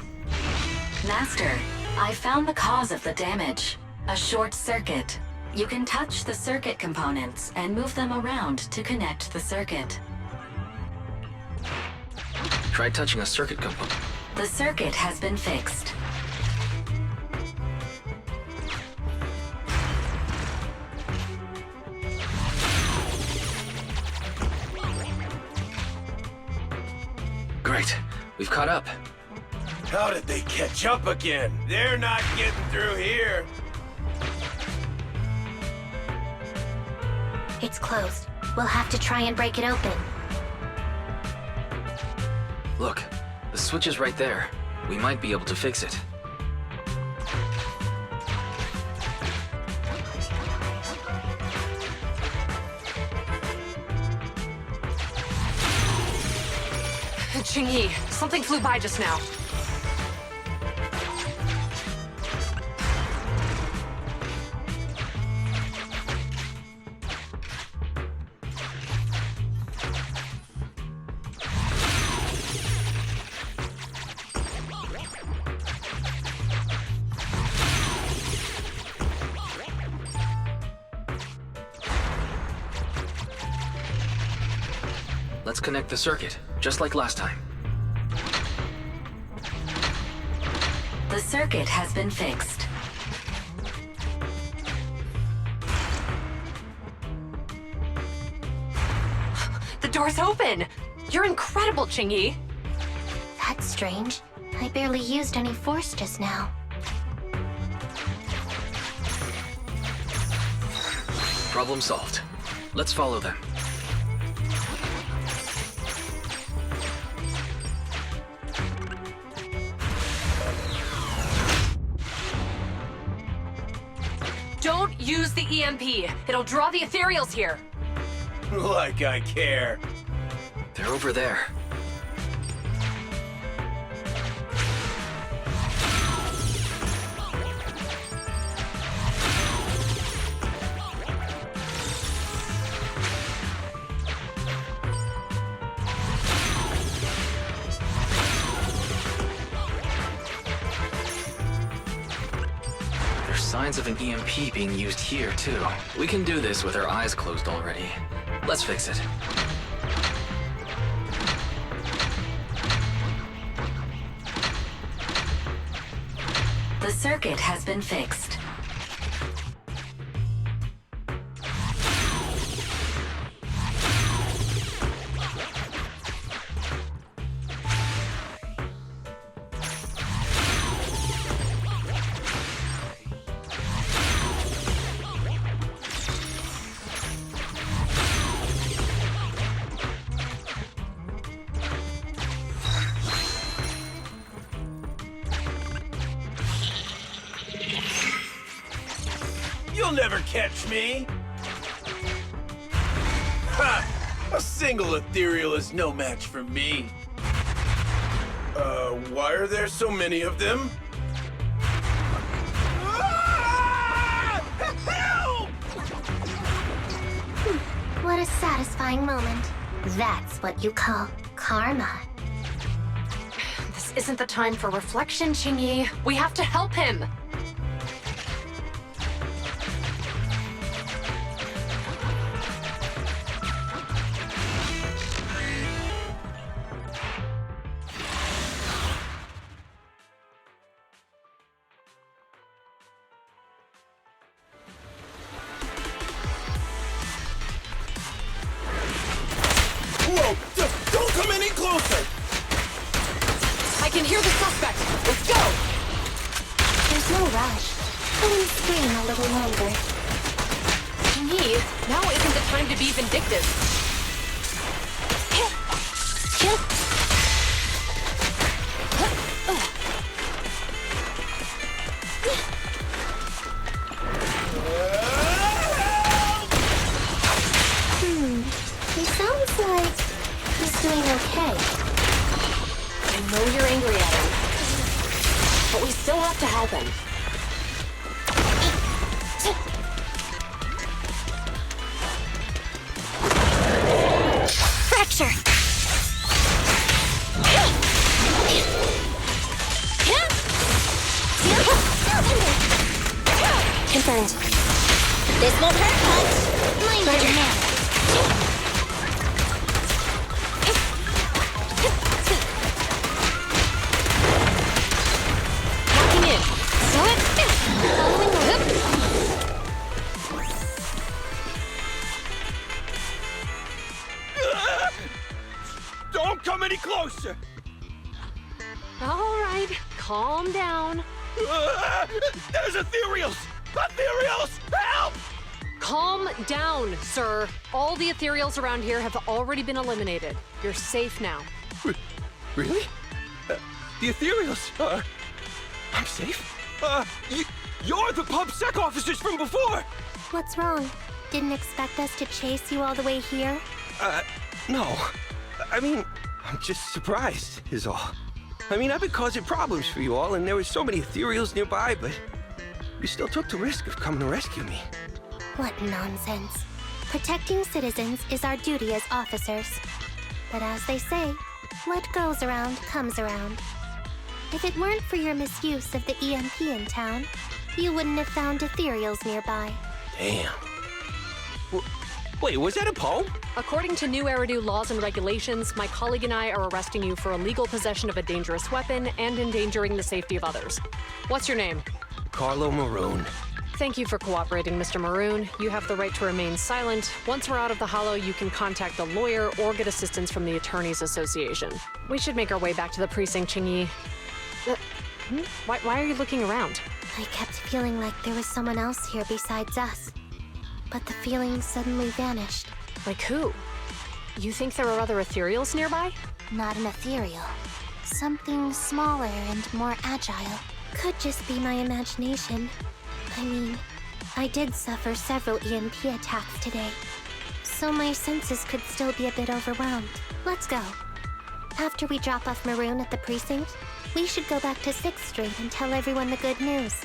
Master, I found the cause of the damage. A short circuit. You can touch the circuit components and move them around to connect the circuit. Try touching a circuit component. The circuit has been fixed. Great. We've caught up. How did they catch up again? They're not getting through here. It's closed. We'll have to try and break it open. Look, the switch is right there. We might be able to fix it. Qingyi, something flew by just now. Let's connect the circuit, just like last time. The circuit has been fixed. The door's open! You're incredible, Chingy! That's strange. I barely used any force just now. Problem solved. Let's follow them. Don't use the EMP. It'll draw the Ethereals here. Like I care. They're over there. Signs of an EMP being used here, too. We can do this with our eyes closed already. Let's fix it. The circuit has been fixed. You'll never catch me! Ha! A single Ethereal is no match for me. Why are there so many of them? Ah! Help! What a satisfying moment. That's what you call karma. This isn't the time for reflection, Chingy. We have to help him. Whoa! Don't come any closer! I can hear the suspect. Let's go! There's no rush. Let him scream a little longer. Chingy, now isn't the time to be vindictive. He sounds like he's doing okay. I know you're angry at him, but we still have to help him. Fracture! Confirmed. This won't hurt much. Mind your manners. Locking in. So it. Following order. Don't come any closer! All right, calm down. There's Ethereals! Ethereals! Help! Calm down, sir. All the Ethereals around here have already been eliminated. You're safe now. Really? The Ethereals? I'm safe? You're the PubSec officers from before! What's wrong? Didn't expect us to chase you all the way here? No. I mean, I'm just surprised, is all. I mean, I've been causing problems for you all, and there were so many Ethereals nearby, but you still took the risk of coming to rescue me. What nonsense. Protecting citizens is our duty as officers. But as they say, what goes around comes around. If it weren't for your misuse of the EMP in town, you wouldn't have found Ethereals nearby. Damn. Wait, was that a poem? According to new Eridu laws and regulations, my colleague and I are arresting you for illegal possession of a dangerous weapon and endangering the safety of others. What's your name? Carlo Maroon. Thank you for cooperating, Mr. Maroon. You have the right to remain silent. Once we're out of the Hollow, you can contact the lawyer or get assistance from the Attorneys Association. We should make our way back to the precinct, Qingyi. Why are you looking around? I kept feeling like there was someone else here besides us. But the feeling suddenly vanished. Like who? You think there are other Ethereals nearby? Not an Ethereal. Something smaller and more agile. Could just be my imagination. I mean, I did suffer several EMP attacks today. So my senses could still be a bit overwhelmed. Let's go. After we drop off Maroon at the precinct, we should go back to 6th Street and tell everyone the good news.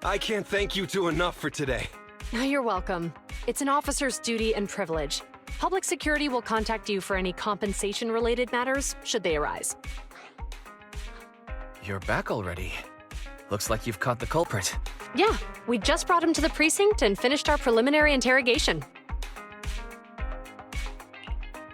I can't thank you two enough for today. You're welcome. It's an officer's duty and privilege. Public security will contact you for any compensation-related matters, should they arise. You're back already. Looks like you've caught the culprit. Yeah, we just brought him to the precinct and finished our preliminary interrogation.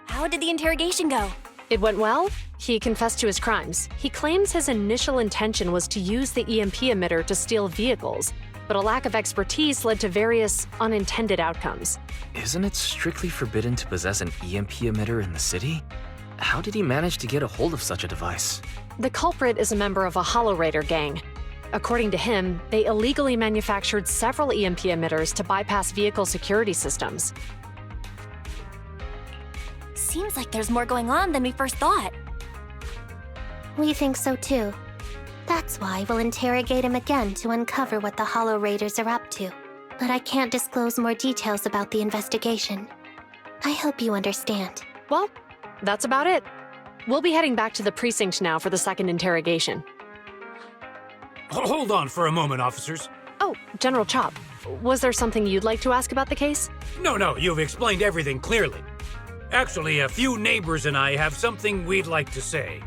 How did the interrogation go? It went well. He confessed to his crimes. He claims his initial intention was to use the EMP emitter to steal vehicles, but a lack of expertise led to various unintended outcomes. Isn't it strictly forbidden to possess an EMP emitter in the city? How did he manage to get a hold of such a device? The culprit is a member of a Hollow Raider gang. According to him, they illegally manufactured several EMP emitters to bypass vehicle security systems. Seems like there's more going on than we first thought. We think so too. That's why we'll interrogate him again to uncover what the Hollow Raiders are up to. But I can't disclose more details about the investigation. I hope you understand. Well, that's about it. We'll be heading back to the precinct now for the second interrogation. Hold on for a moment, officers. Oh, General Chop, was there something you'd like to ask about the case? No, you've explained everything clearly. Actually, a few neighbors and I have something we'd like to say.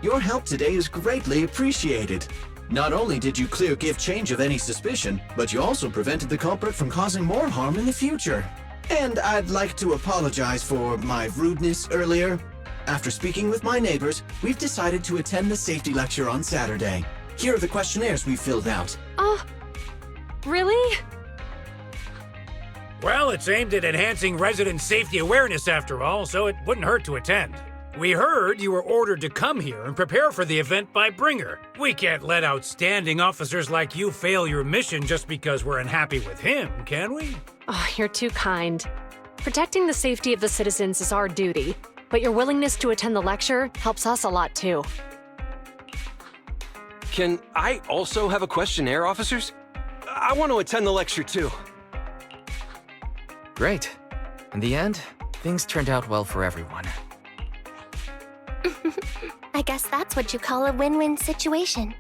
Your help today is greatly appreciated. Not only did you clear Give Change of any suspicion, but you also prevented the culprit from causing more harm in the future. And I'd like to apologize for my rudeness earlier. After speaking with my neighbors, we've decided to attend the safety lecture on Saturday. Here are the questionnaires we filled out. Really? Well, it's aimed at enhancing resident safety awareness after all, so it wouldn't hurt to attend. We heard you were ordered to come here and prepare for the event by Bringer. We can't let outstanding officers like you fail your mission just because we're unhappy with him, can we? Oh, you're too kind. Protecting the safety of the citizens is our duty, but your willingness to attend the lecture helps us a lot too. Can I also have a questionnaire, officers? I want to attend the lecture too. Great. In the end, things turned out well for everyone. I guess that's what you call a win-win situation.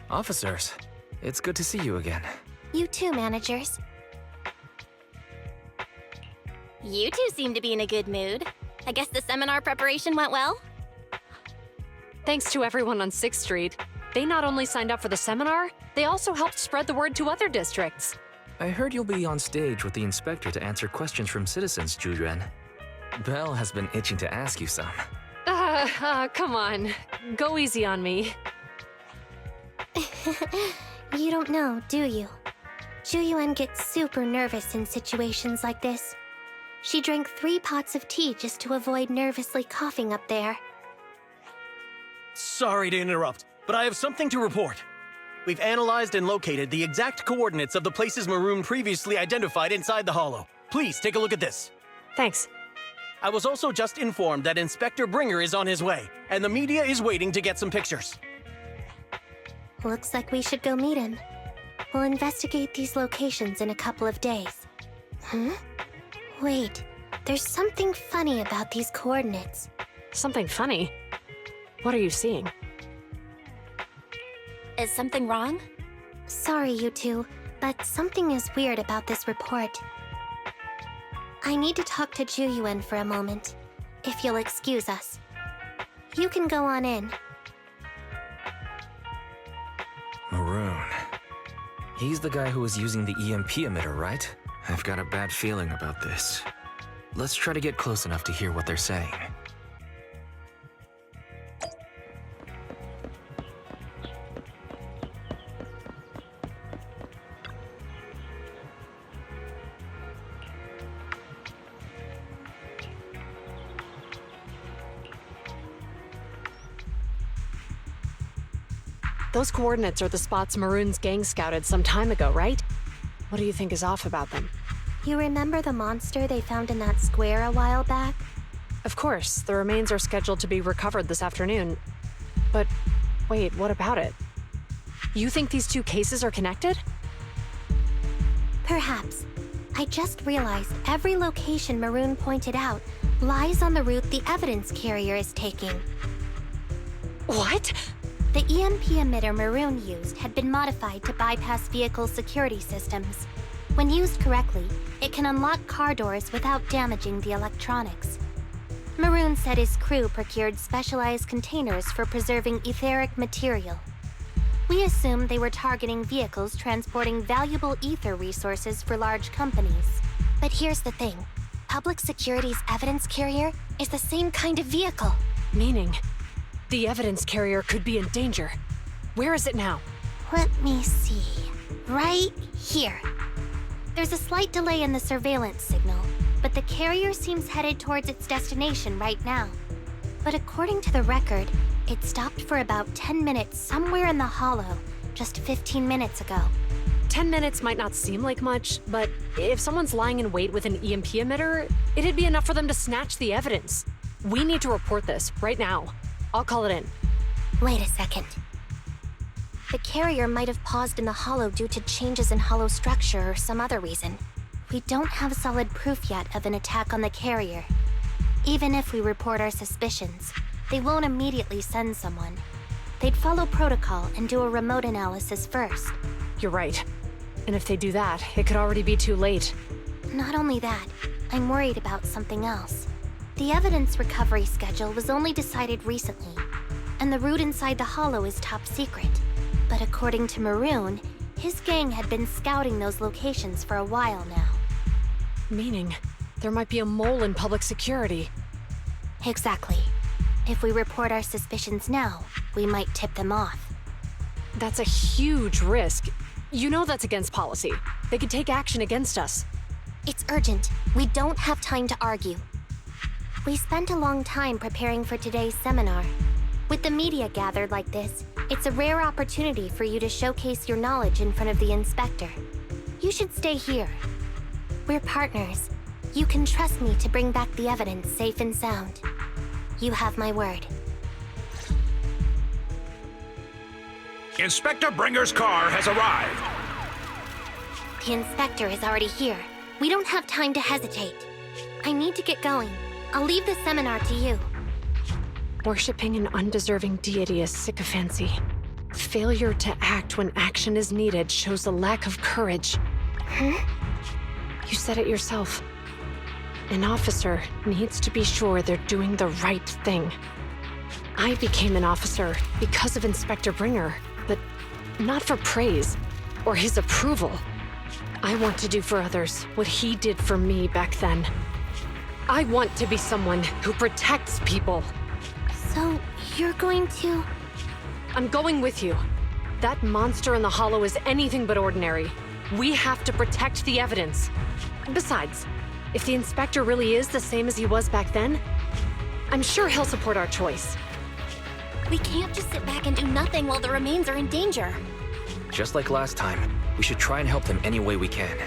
Officers, it's good to see you again. You too, managers. You two seem to be in a good mood. I guess the seminar preparation went well? Thanks to everyone on 6th Street. They not only signed up for the seminar, they also helped spread the word to other districts. I heard you'll be on stage with the inspector to answer questions from citizens, Zhu. Belle has been itching to ask you some. Come on. Go easy on me. You don't know, do you? Zhu gets super nervous in situations like this. She drank 3 pots of tea just to avoid nervously coughing up there. Sorry to interrupt, but I have something to report. We've analyzed and located the exact coordinates of the places Maroon previously identified inside the hollow. Please take a look at this. Thanks. I was also just informed that Inspector Bringer is on his way, and the media is waiting to get some pictures. Looks like we should go meet him. We'll investigate these locations in a couple of days. Wait, there's something funny about these coordinates. Something funny? What are you seeing? Is something wrong? Sorry, you two, but something is weird about this report. I need to talk to Zhu for a moment, if you'll excuse us. You can go on in. Maroon. He's the guy who was using the EMP emitter, right? I've got a bad feeling about this. Let's try to get close enough to hear what they're saying. Those coordinates are the spots Maroon's gang scouted some time ago, right? What do you think is off about them? You remember the monster they found in that square a while back? Of course, the remains are scheduled to be recovered this afternoon. But wait, what about it? You think these 2 cases are connected? Perhaps. I just realized every location Maroon pointed out lies on the route the evidence carrier is taking. What? The EMP emitter Maroon used had been modified to bypass vehicle security systems. When used correctly, it can unlock car doors without damaging the electronics. Maroon said his crew procured specialized containers for preserving etheric material. We assumed they were targeting vehicles transporting valuable ether resources for large companies. But here's the thing. Public Security's evidence carrier is the same kind of vehicle. Meaning, the evidence carrier could be in danger. Where is it now? Let me see. Right here. There's a slight delay in the surveillance signal, but the carrier seems headed towards its destination right now. But according to the record, it stopped for about 10 minutes somewhere in the hollow, just 15 minutes ago. 10 minutes might not seem like much, but if someone's lying in wait with an EMP emitter, it'd be enough for them to snatch the evidence. We need to report this right now. I'll call it in. Wait a second. The carrier might have paused in the hollow due to changes in hollow structure or some other reason. We don't have solid proof yet of an attack on the carrier. Even if we report our suspicions, they won't immediately send someone. They'd follow protocol and do a remote analysis first. You're right. And if they do that, it could already be too late. Not only that, I'm worried about something else. The evidence recovery schedule was only decided recently, and the route inside the hollow is top secret. But according to Maroon, his gang had been scouting those locations for a while now. Meaning, there might be a mole in public security. Exactly. If we report our suspicions now, we might tip them off. That's a huge risk. You know that's against policy. They could take action against us. It's urgent. We don't have time to argue. We spent a long time preparing for today's seminar. With the media gathered like this, it's a rare opportunity for you to showcase your knowledge in front of the inspector. You should stay here. We're partners. You can trust me to bring back the evidence safe and sound. You have my word. Inspector Bringer's car has arrived. The inspector is already here. We don't have time to hesitate. I need to get going. I'll leave the seminar to you. Worshipping an undeserving deity is sycophancy. Failure to act when action is needed shows a lack of courage. Huh? You said it yourself. An officer needs to be sure they're doing the right thing. I became an officer because of Inspector Bringer, but not for praise or his approval. I want to do for others what he did for me back then. I want to be someone who protects people. So, you're going to... I'm going with you. That monster in the hollow is anything but ordinary. We have to protect the evidence. Besides, if the inspector really is the same as he was back then, I'm sure he'll support our choice. We can't just sit back and do nothing while the remains are in danger. Just like last time, we should try and help them any way we can.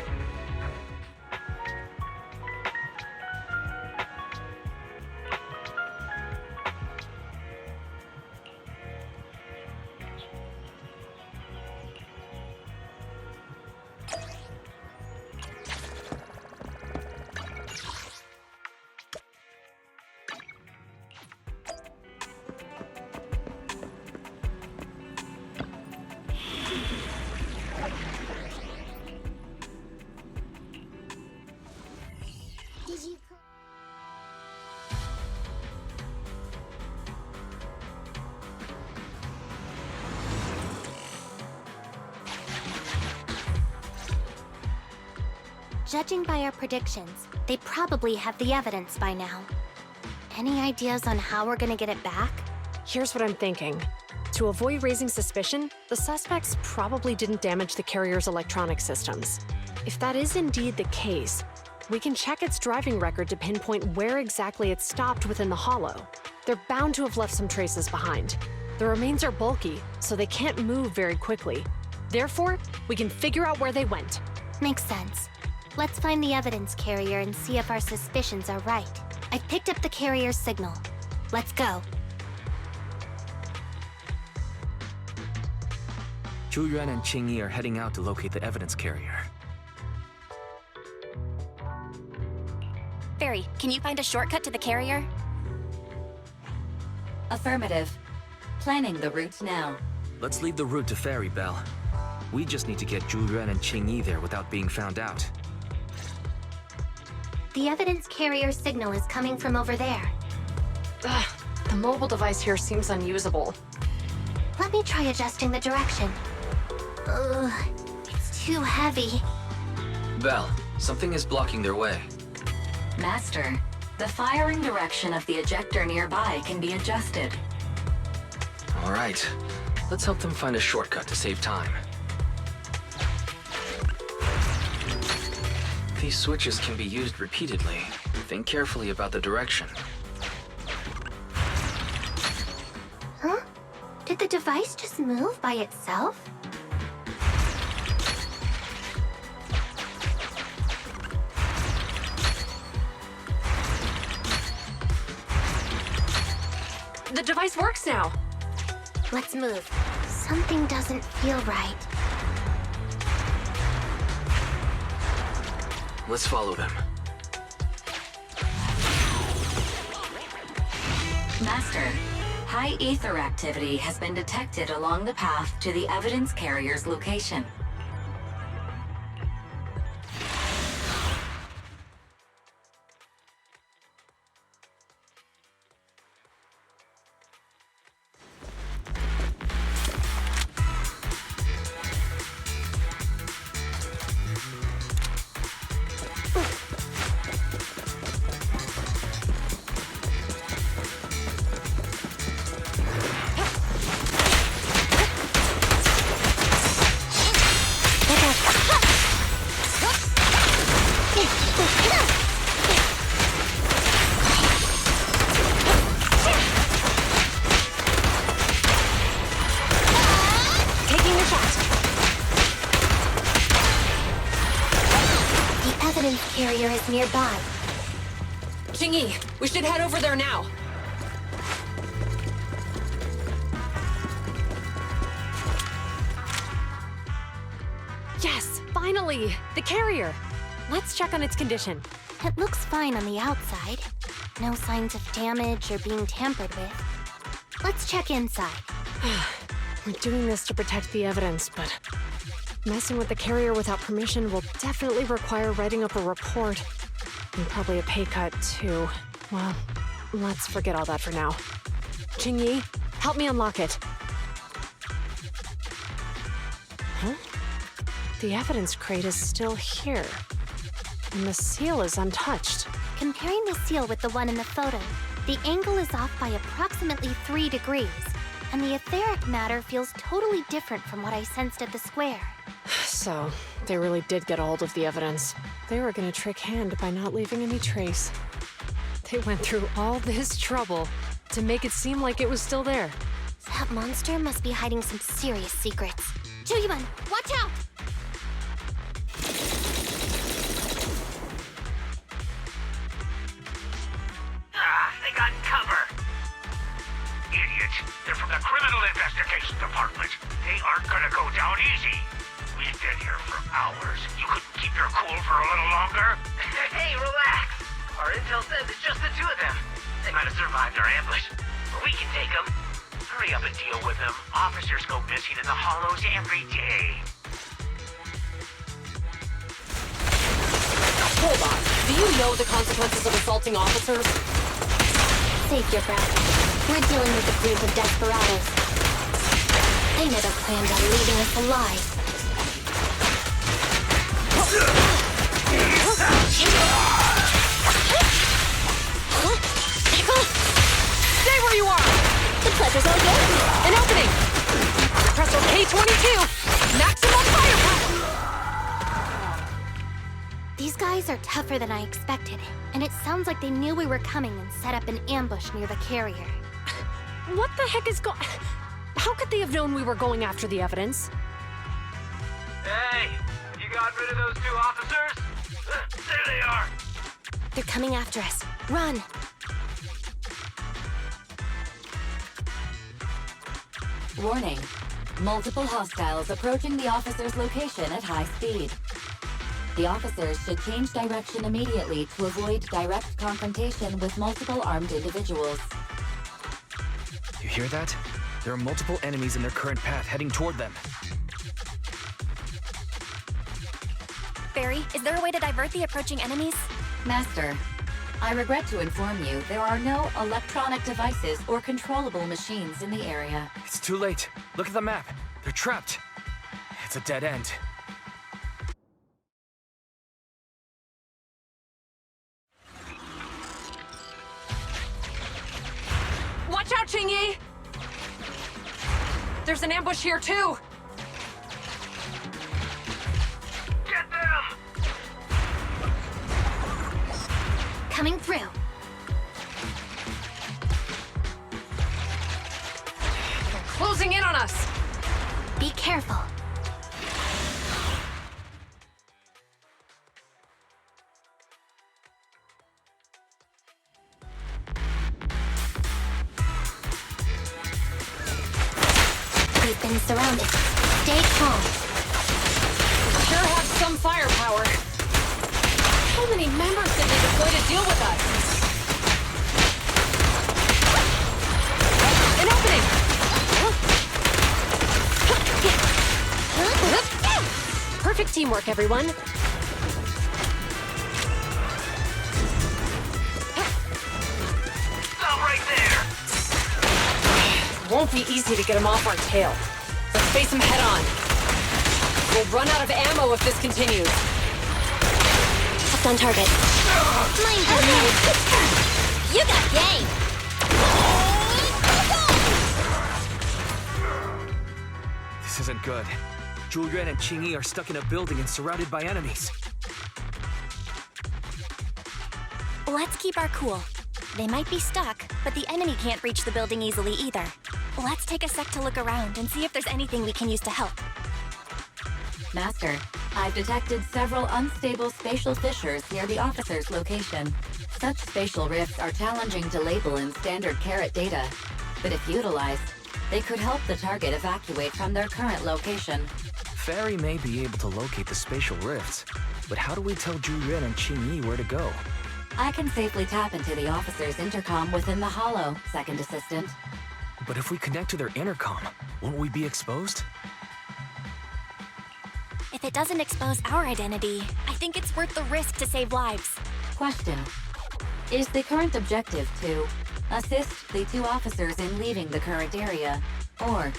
Judging by our predictions, they probably have the evidence by now. Any ideas on how we're gonna get it back? Here's what I'm thinking. To avoid raising suspicion, the suspects probably didn't damage the carrier's electronic systems. If that is indeed the case, we can check its driving record to pinpoint where exactly it stopped within the hollow. They're bound to have left some traces behind. The remains are bulky, so they can't move very quickly. Therefore, we can figure out where they went. Makes sense. Let's find the evidence carrier and see if our suspicions are right. I picked up the carrier's signal. Let's go. Zhu Yuan and Qing Yi are heading out to locate the evidence carrier. Fairy, can you find a shortcut to the carrier? Affirmative. Planning the route now. Let's leave the route to Fairy, Belle. We just need to get Zhu Yuan and Qing Yi there without being found out. The evidence carrier signal is coming from over there. Ugh, the mobile device here seems unusable. Let me try adjusting the direction. Ugh, it's too heavy. Belle, something is blocking their way. Master, the firing direction of the ejector nearby can be adjusted. All right, let's help them find a shortcut to save time. These switches can be used repeatedly. Think carefully about the direction. Huh? Did the device just move by itself? The device works now! Let's move. Something doesn't feel right. Let's follow them. Master, high ether activity has been detected along the path to the evidence carrier's location. Carrier is nearby. Qing Yi, we should head over there now. Yes, finally! The carrier! Let's check on its condition. It looks fine on the outside. No signs of damage or being tampered with. Let's check inside. We're doing this to protect the evidence, but messing with the carrier without permission will definitely require writing up a report. And probably a pay cut, too. Well, let's forget all that for now. Qingyi, help me unlock it. Huh? The evidence crate is still here. And the seal is untouched. Comparing the seal with the one in the photo, the angle is off by approximately 3 degrees, and the etheric matter feels totally different from what I sensed at the square. So, they really did get a hold of the evidence. They were gonna trick Hand by not leaving any trace. They went through all this trouble to make it seem like it was still there. That monster must be hiding some serious secrets. Chuyuan, watch out! They got cover. Idiots. They're from the Criminal Investigation Department. They aren't gonna go down easy. We've been here for hours. You couldn't keep your cool for a little longer? Hey, relax. Our intel says it's just the two of them. They might have survived our ambush, but we can take them. Hurry up and deal with them. Officers go missing in the hollows every day. Hold on. Do you know the consequences of assaulting officers? Save your breath. We're dealing with a group of desperados. They never planned on leaving us alive. Stay where you are! The pleasure's all yours. An opening! Compressor K-22! Maximum firepower! These guys are tougher than I expected, and it sounds like they knew we were coming and set up an ambush near the carrier. What the heck is going... How could they have known we were going after the evidence? Hey, you got rid of those two officers? There they are. They're coming after us. Run! Warning. Multiple hostiles approaching the officer's location at high speed. The officers should change direction immediately to avoid direct confrontation with multiple armed individuals. You hear that? There are multiple enemies in their current path heading toward them. Barry, is there a way to divert the approaching enemies? Master, I regret to inform you there are no electronic devices or controllable machines in the area. It's too late. Look at the map. They're trapped. It's a dead end. Watch out, Qingyi! There's an ambush here, too! Get them! Coming through. They're closing in on us! Be careful. We've been surrounded. Stay calm. Sure have some firepower. How many members did they deploy to deal with us? An opening! Perfect teamwork, everyone. Stop right there! Won't be easy to get him off our tail. Let's face him head on. We'll run out of ammo if this continues. Up on target. Mind you got game! This isn't good. Julian and Qingyi are stuck in a building and surrounded by enemies. Let's keep our cool. They might be stuck, but the enemy can't reach the building easily either. Let's take a sec to look around and see if there's anything we can use to help. Master, I've detected several unstable spatial fissures near the officer's location. Such spatial rifts are challenging to label in standard carat data, but if utilized, they could help the target evacuate from their current location. Fairy may be able to locate the spatial rifts, but how do we tell Julian and Qingyi where to go? I can safely tap into the officer's intercom within the hollow, Second Assistant. But if we connect to their intercom, won't we be exposed? If it doesn't expose our identity, I think it's worth the risk to save lives. Question. Is the current objective to assist the 2 officers in leaving the current area, or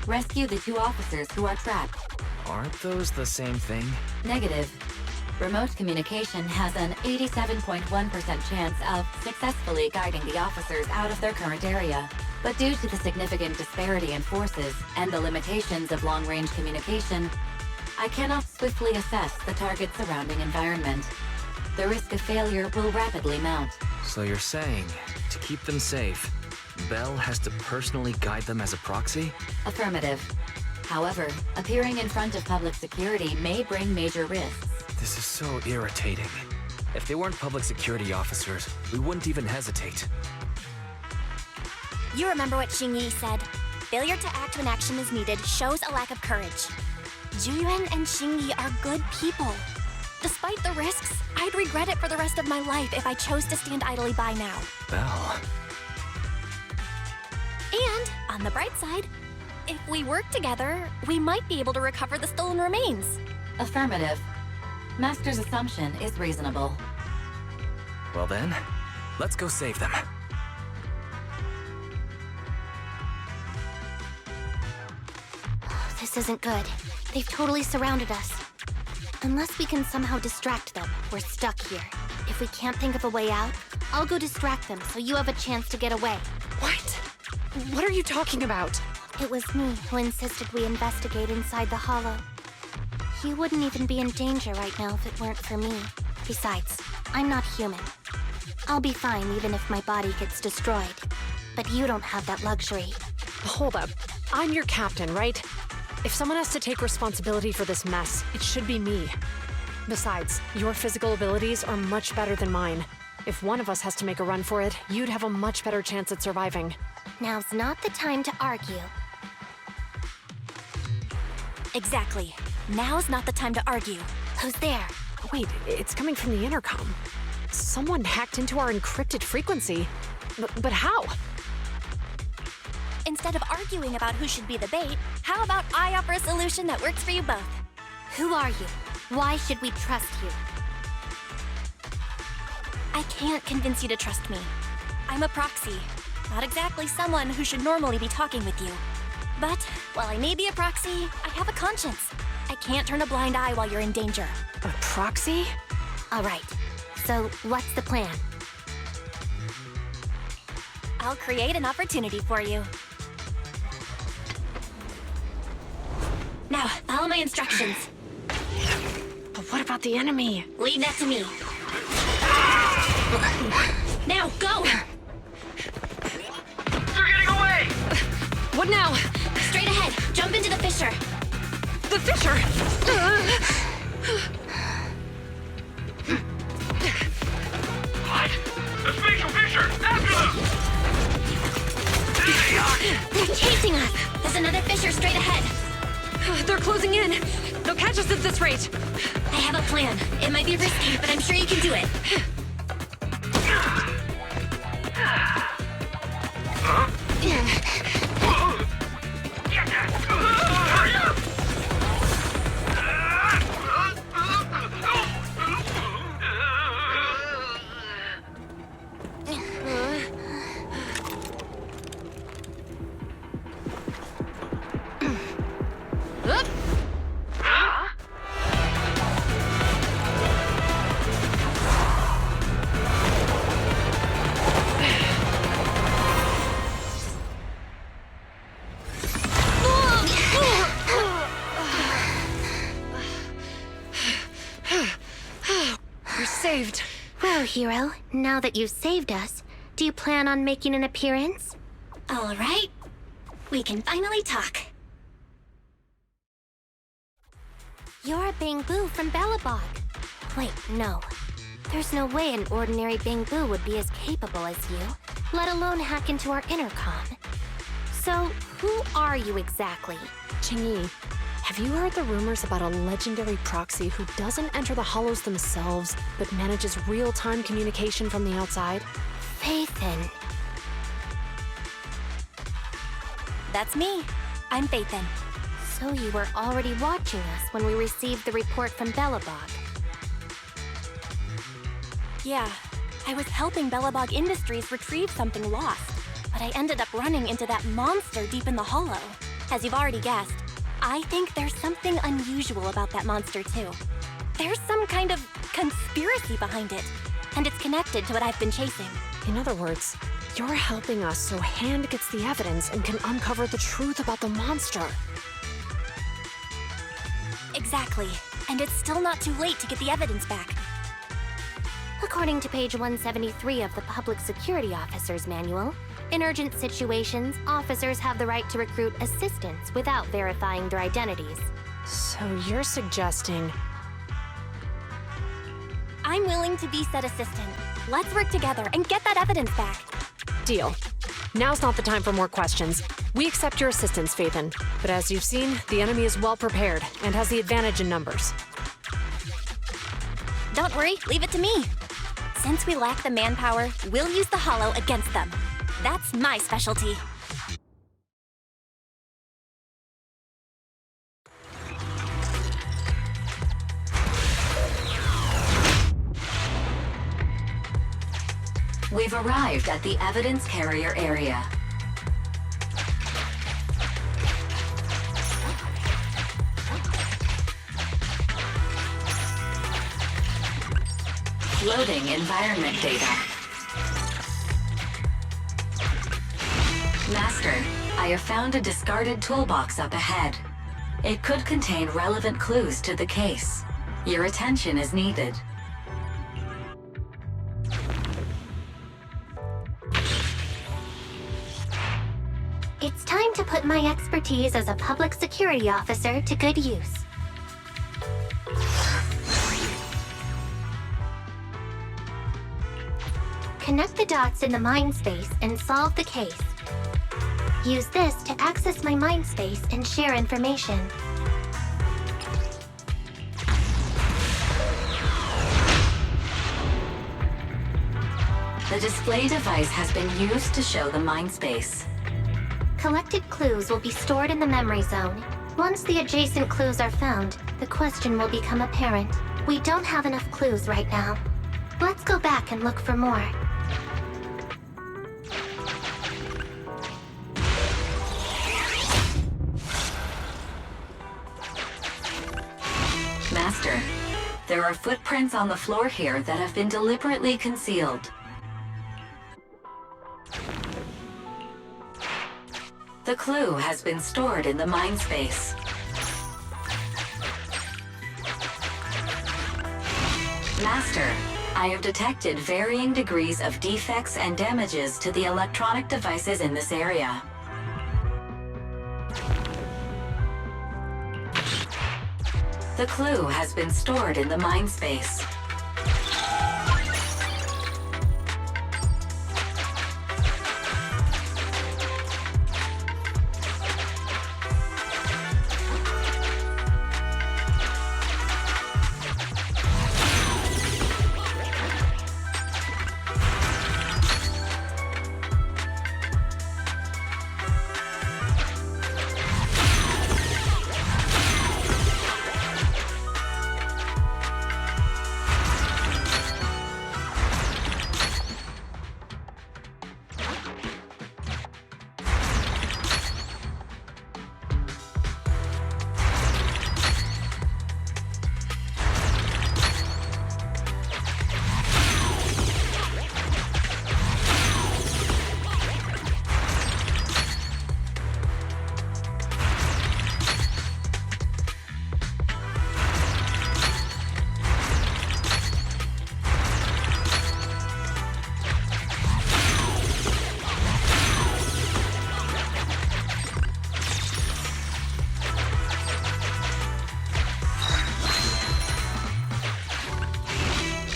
rescue the 2 officers who are trapped? Aren't those the same thing? Negative. Remote communication has an 87.1% chance of successfully guiding the officers out of their current area. But due to the significant disparity in forces and the limitations of long-range communication, I cannot swiftly assess the target's surrounding environment. The risk of failure will rapidly mount. So you're saying, to keep them safe, Bell has to personally guide them as a proxy? Affirmative. However, appearing in front of public security may bring major risks. This is so irritating. If they weren't public security officers, we wouldn't even hesitate. You remember what Xingyi said? Failure to act when action is needed shows a lack of courage. Zhuyuan and Xingyi are good people. Despite the risks, I'd regret it for the rest of my life if I chose to stand idly by now. Bell. And, on the bright side, if we work together, we might be able to recover the stolen remains. Affirmative. Master's assumption is reasonable. Well then, let's go save them. This isn't good. They've totally surrounded us. Unless we can somehow distract them, we're stuck here. If we can't think of a way out, I'll go distract them so you have a chance to get away. What? What are you talking about? It was me who insisted we investigate inside the hollow. You wouldn't even be in danger right now if it weren't for me. Besides, I'm not human. I'll be fine even if my body gets destroyed. But you don't have that luxury. Hold up. I'm your captain, right? If someone has to take responsibility for this mess, it should be me. Besides, your physical abilities are much better than mine. If one of us has to make a run for it, you'd have a much better chance at surviving. Now's not the time to argue. Exactly. Now's not the time to argue. Who's there? Wait, it's coming from the intercom. Someone hacked into our encrypted frequency. But how? Instead of arguing about who should be the bait, how about I offer a solution that works for you both? Who are you? Why should we trust you? I can't convince you to trust me. I'm a proxy. Not exactly someone who should normally be talking with you. But, while I may be a proxy, I have a conscience. I can't turn a blind eye while you're in danger. A proxy? All right. So, what's the plan? I'll create an opportunity for you. Now, follow my instructions. But what about the enemy? Leave that to me. Now, go! They're getting away! What now? Straight ahead. Jump into the fissure. The fissure! What? The spatial fissure! After them! There they are! They're chasing us! There's another fissure straight ahead. They're closing in. They'll catch us at this rate. I have a plan. It might be risky, but I'm sure you can do it. Hurry up! We're saved. Well, hero, now that you've saved us, do you plan on making an appearance? All right. We can finally talk. You're a Bangbu from Balabog. Wait, no. There's no way an ordinary Bangbu would be as capable as you, let alone hack into our intercom. So, who are you exactly? Qingyi, have you heard the rumors about a legendary proxy who doesn't enter the hollows themselves, but manages real-time communication from the outside? Faithin. That's me. I'm Phaethon. So you were already watching us when we received the report from Belobog. Yeah, I was helping Belobog Industries retrieve something lost, but I ended up running into that monster deep in the hollow. As you've already guessed, I think there's something unusual about that monster too. There's some kind of conspiracy behind it, and it's connected to what I've been chasing. In other words, you're helping us so Hand gets the evidence and can uncover the truth about the monster. Exactly, and it's still not too late to get the evidence back. According to page 173 of the Public Security Officer's Manual, in urgent situations, officers have the right to recruit assistants without verifying their identities. So you're suggesting... I'm willing to be said assistant. Let's work together and get that evidence back. Deal. Now's not the time for more questions. We accept your assistance, Phaethon. But as you've seen, the enemy is well prepared and has the advantage in numbers. Don't worry, leave it to me. Since we lack the manpower, we'll use the Hollow against them. That's my specialty. We've arrived at the evidence carrier area. Loading environment data. Master, I have found a discarded toolbox up ahead. It could contain relevant clues to the case. Your attention is needed. It's time to put my expertise as a public security officer to good use. Connect the dots in the mind space and solve the case. Use this to access my mind space and share information. The display device has been used to show the mind space. Collected clues will be stored in the memory zone. Once the adjacent clues are found, the question will become apparent. We don't have enough clues right now. Let's go back and look for more. Master, there are footprints on the floor here that have been deliberately concealed. The clue has been stored in the mind space. Master, I have detected varying degrees of defects and damages to the electronic devices in this area. The clue has been stored in the mind space.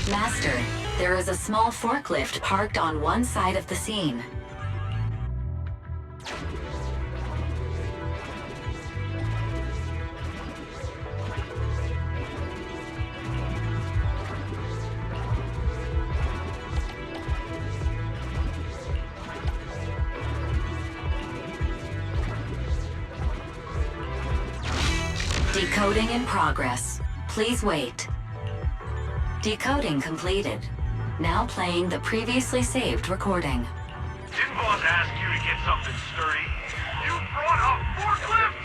Master, there is a small forklift parked on one side of the scene. Decoding in progress. Please wait. Decoding completed. Now playing the previously saved recording. Didn't boss ask you to get something sturdy? You brought a forklift?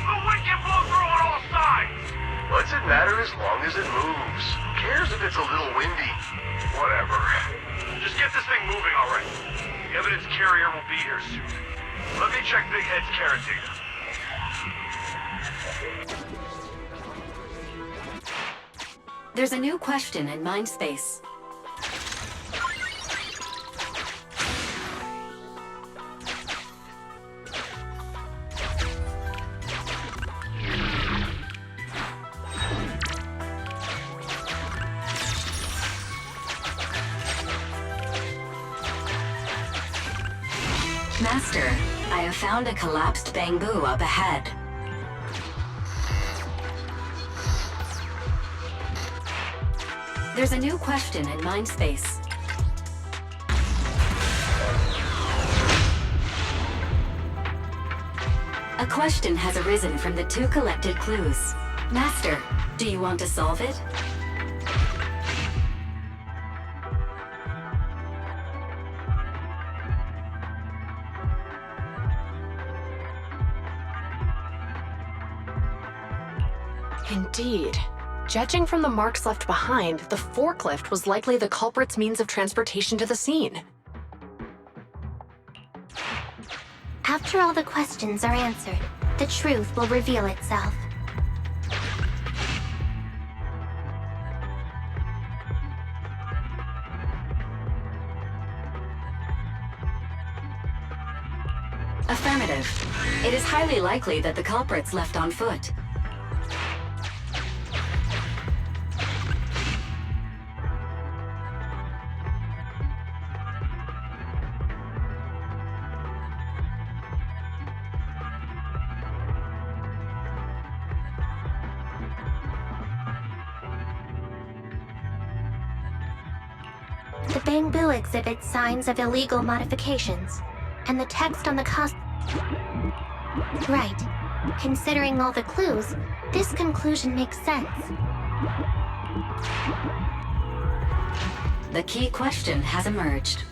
The wind can blow through on all sides! What's it matter as long as it moves? Who cares if it's a little windy? Whatever. Just get this thing moving already. The evidence carrier will be here soon. Let me check Big Head's carrot data. There's a new question in Mindspace. Master, I have found a collapsed bamboo up ahead. There's a new question in Mindspace. A question has arisen from the 2 collected clues. Master, do you want to solve it? Indeed. Judging from the marks left behind, the forklift was likely the culprit's means of transportation to the scene. After all the questions are answered, the truth will reveal itself. Affirmative. It is highly likely that the culprits left on foot. The bamboo exhibits signs of illegal modifications, and the text on the Right. Considering all the clues, this conclusion makes sense. The key question has emerged.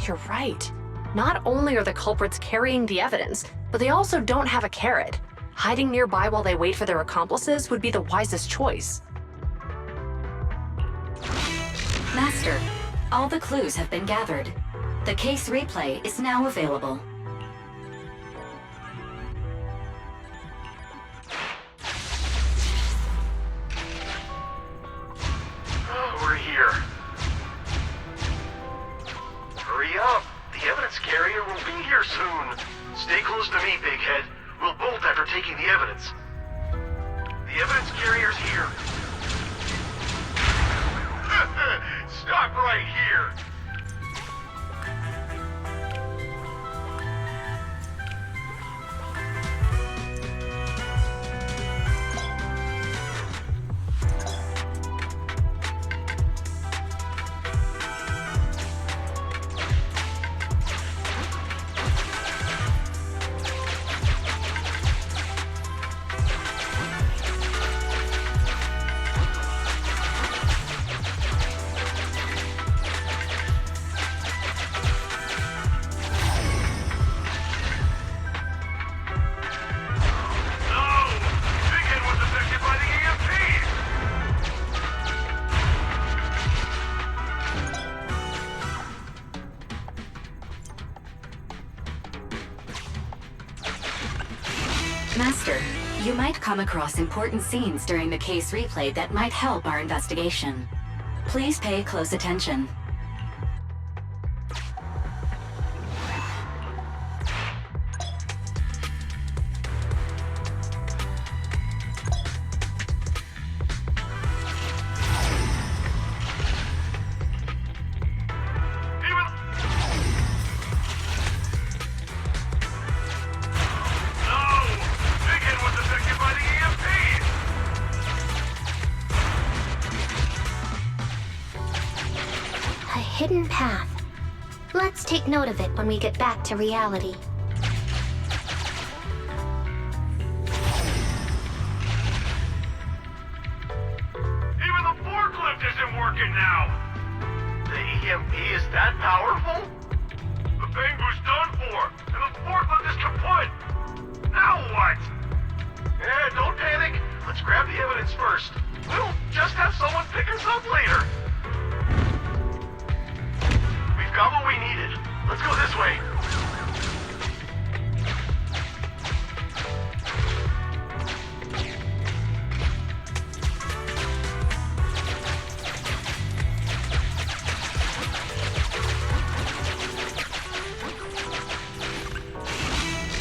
You're right. Not only are the culprits carrying the evidence, but they also don't have a carrot. Hiding nearby while they wait for their accomplices would be the wisest choice. Master, all the clues have been gathered. The case replay is now available. We're here. Hurry up! The evidence carrier will be here soon. Stay close to me, Big Head. We'll bolt after taking the evidence. The evidence carrier's here. Stop right here. Master, you might come across important scenes during the case replay that might help our investigation. Please pay close attention. A hidden path. Let's take note of it when we get back to reality. Even the forklift isn't working now! The EMP is that powerful? The Bangbu's done for, and the forklift is kaput! Now what? Don't panic. Let's grab the evidence first. We'll just have someone pick us up later. We've got what we needed. Let's go this way.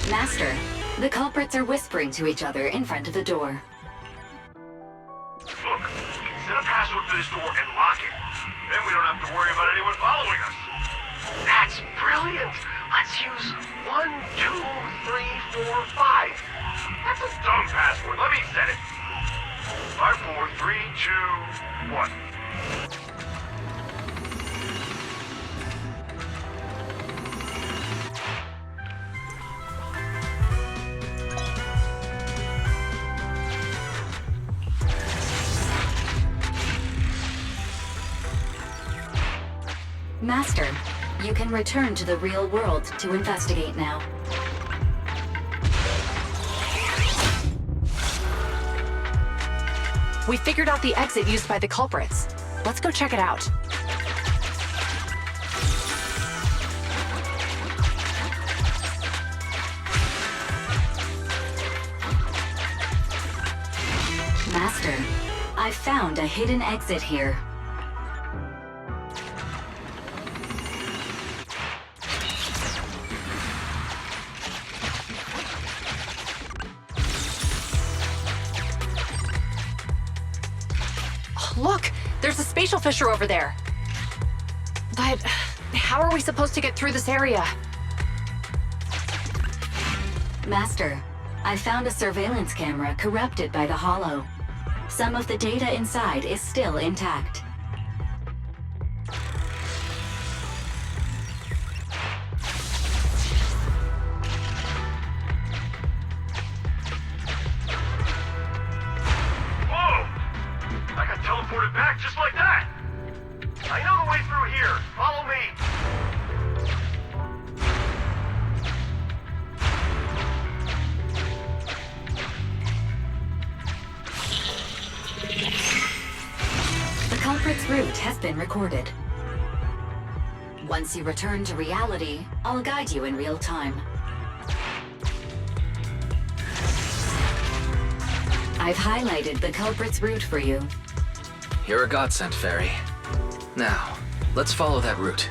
Master, the culprits are whispering to each other in front of the door. Look, set a password for this door and lock it. Then we don't have to worry about anyone following us. That's brilliant. Let's use 1, 2, 3, 4, 5. That's a dumb password. Let me set it. 5, 4, 3, 2, 1. Master, you can return to the real world to investigate now. We figured out the exit used by the culprits. Let's go check it out. Master, I found a hidden exit here. Look, there's a spatial fissure over there. But how are we supposed to get through this area? Master, I found a surveillance camera corrupted by the hollow. Some of the data inside is still intact. Teleported back just like that! I know the way through here. Follow me. The culprit's route has been recorded. Once you return to reality, I'll guide you in real time. I've highlighted the culprit's route for you. You're a godsend, Fairy. Now, let's follow that route.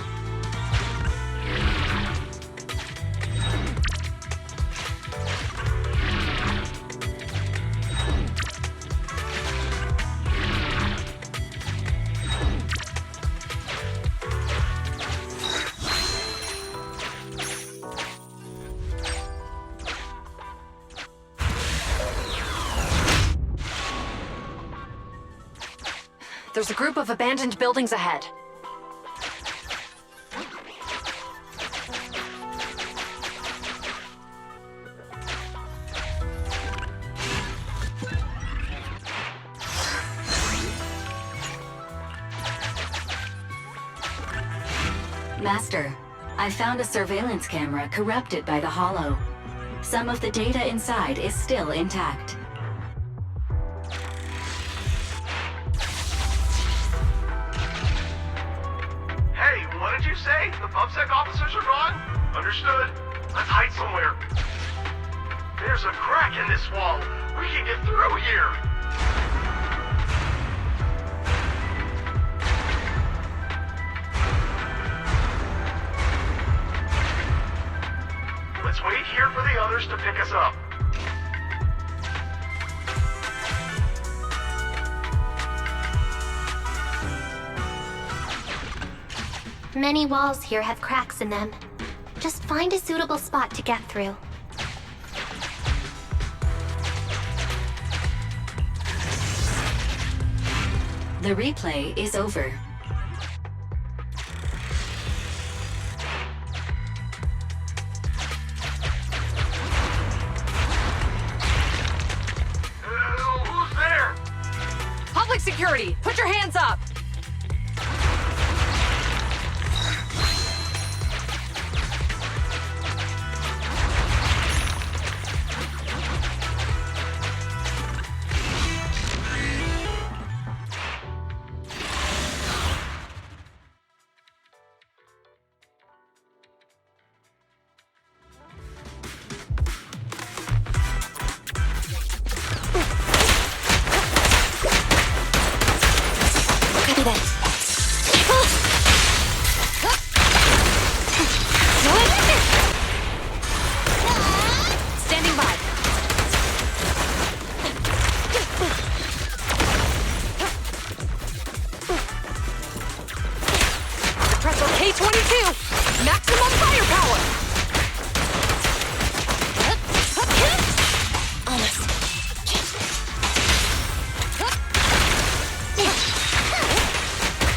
There's a group of abandoned buildings ahead. Master, I found a surveillance camera corrupted by the hollow. Some of the data inside is still intact. What did you say? The PubSec officers are gone? Understood. Let's hide somewhere. There's a crack in this wall. We can get through here. Let's wait here for the others to pick us up. Many walls here have cracks in them. Just find a suitable spot to get through. The replay is over. Public security, put your hands up! Standing by. Compressor K-22, maximum firepower! Almost.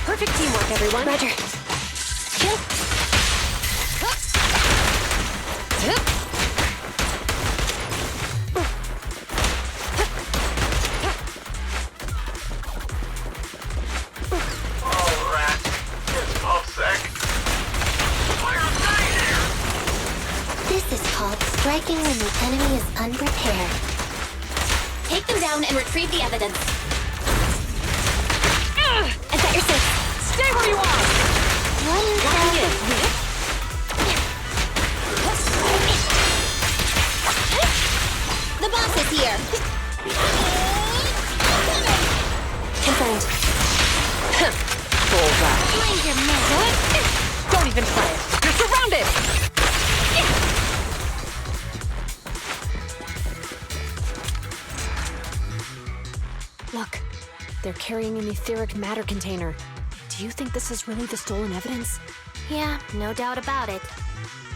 Perfect teamwork, everyone. Roger. This is called striking when the enemy is unprepared. Take them down and retrieve the evidence. And set your six. Stay where you are! The boss is here. Confirmed. Bullseye. Find your man. Don't even try it. You're surrounded! Look, they're carrying an etheric matter container. Do you think this is really the stolen evidence? Yeah, no doubt about it.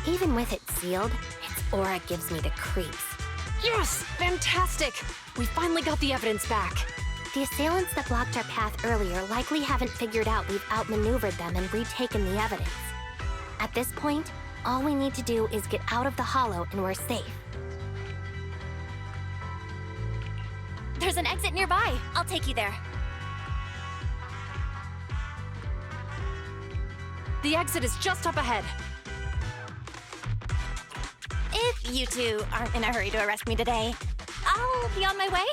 Even with it sealed, its aura gives me the creeps. Yes! Fantastic! We finally got the evidence back. The assailants that blocked our path earlier likely haven't figured out we've outmaneuvered them and retaken the evidence. At this point, all we need to do is get out of the hollow and we're safe. There's an exit nearby. I'll take you there. The exit is just up ahead. If you two aren't in a hurry to arrest me today, I'll be on my way.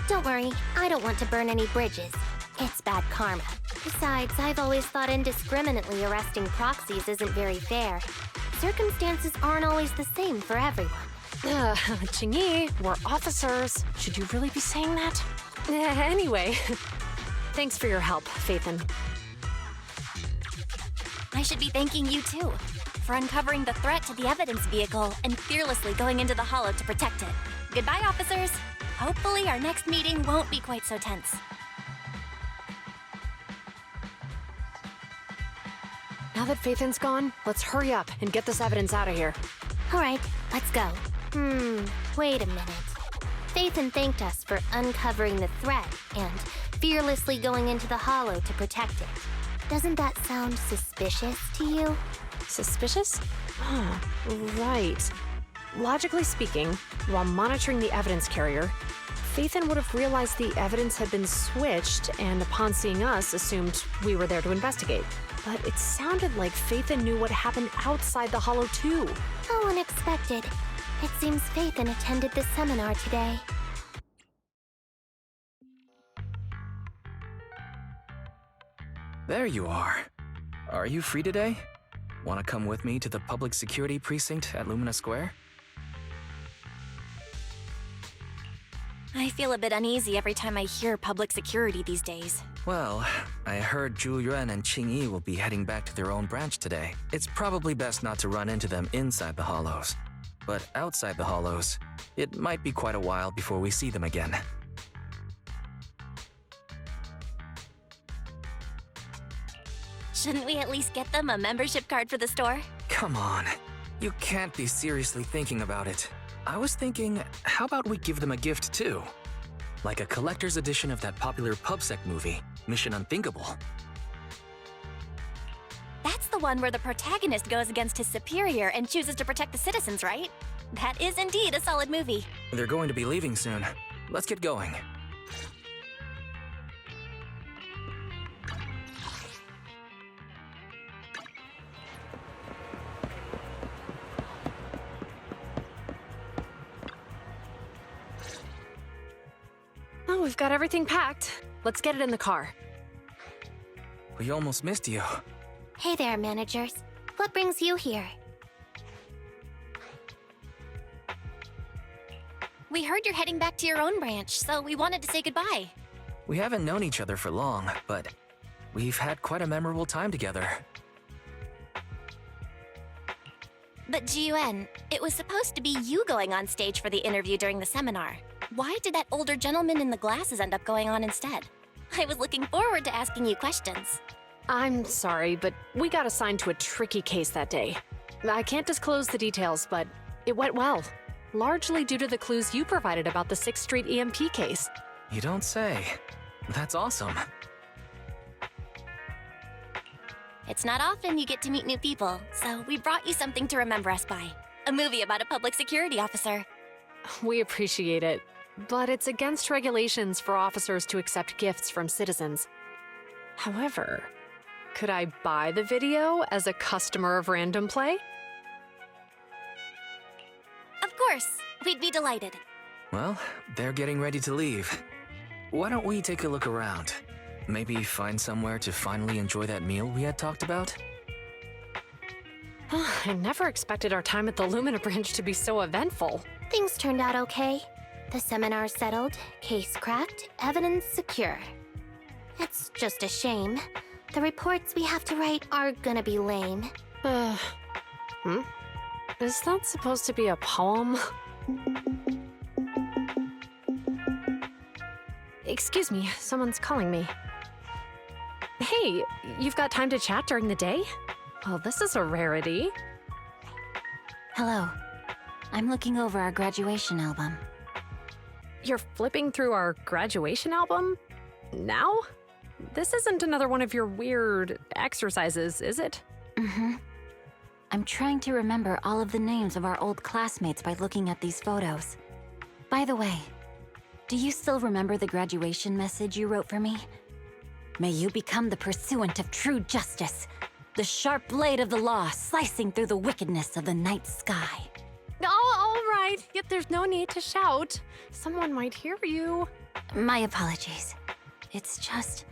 Don't worry, I don't want to burn any bridges. It's bad karma. Besides, I've always thought indiscriminately arresting proxies isn't very fair. Circumstances aren't always the same for everyone. Qingyi, we're officers. Should you really be saying that? Anyway, thanks for your help, Phaethon. I should be thanking you too, for uncovering the threat to the evidence vehicle and fearlessly going into the hollow to protect it. Goodbye, officers. Hopefully our next meeting won't be quite so tense. Now that Phaethon's gone, let's hurry up and get this evidence out of here. All right, let's go. Wait a minute. Phaethon thanked us for uncovering the threat and fearlessly going into the hollow to protect it. Doesn't that sound suspicious to you? Suspicious? Right. Logically speaking, while monitoring the evidence carrier, Phaethon would have realized the evidence had been switched and upon seeing us assumed we were there to investigate. But it sounded like Phaethon knew what happened outside the hollow too. How unexpected. It seems Phaethon attended the seminar today. There you are. Are you free today? Want to come with me to the public security precinct at Lumina Square? I feel a bit uneasy every time I hear public security these days. Well, I heard Zhu Yuan and Qingyi will be heading back to their own branch today. It's probably best not to run into them inside the hollows. But outside the hollows, it might be quite a while before we see them again. Shouldn't we at least get them a membership card for the store? Come on. You can't be seriously thinking about it. I was thinking, how about we give them a gift too? Like a collector's edition of that popular PubSec movie, Mission Unthinkable. That's the one where the protagonist goes against his superior and chooses to protect the citizens, right? That is indeed a solid movie. They're going to be leaving soon. Let's get going. we've got everything packed. Let's get it in the car. We almost missed you. Hey there, managers. What brings you here? We heard you're heading back to your own branch, so we wanted to say goodbye. We haven't known each other for long, but we've had quite a memorable time together. But GUN, it was supposed to be you going on stage for the interview during the seminar. Why did that older gentleman in the glasses end up going on instead? I was looking forward to asking you questions. I'm sorry, but we got assigned to a tricky case that day. I can't disclose the details, but it went well. Largely due to the clues you provided about the 6th Street EMP case. You don't say. That's awesome. It's not often you get to meet new people, so we brought you something to remember us by. A movie about a public security officer. We appreciate it, but it's against regulations for officers to accept gifts from citizens. However, could I buy the video as a customer of Random Play? Of course, we'd be delighted. Well, they're getting ready to leave. Why don't we take a look around? Maybe find somewhere to finally enjoy that meal we had talked about? I never expected our time at the Lumina branch to be so eventful. Things turned out okay. The seminar settled, case cracked, evidence secure. It's just a shame. The reports we have to write are gonna be lame. Is that supposed to be a poem? Excuse me, someone's calling me. Hey, you've got time to chat during the day? Well, this is a rarity. Hello. I'm looking over our graduation album. You're flipping through our graduation album? Now? This isn't another one of your weird exercises, is it? Mm-hmm. I'm trying to remember all of the names of our old classmates by looking at these photos. By the way, do you still remember the graduation message you wrote for me? May you become the pursuant of true justice, the sharp blade of the law slicing through the wickedness of the night sky. Oh, all right. Yet there's no need to shout. Someone might hear you. My apologies. It's just,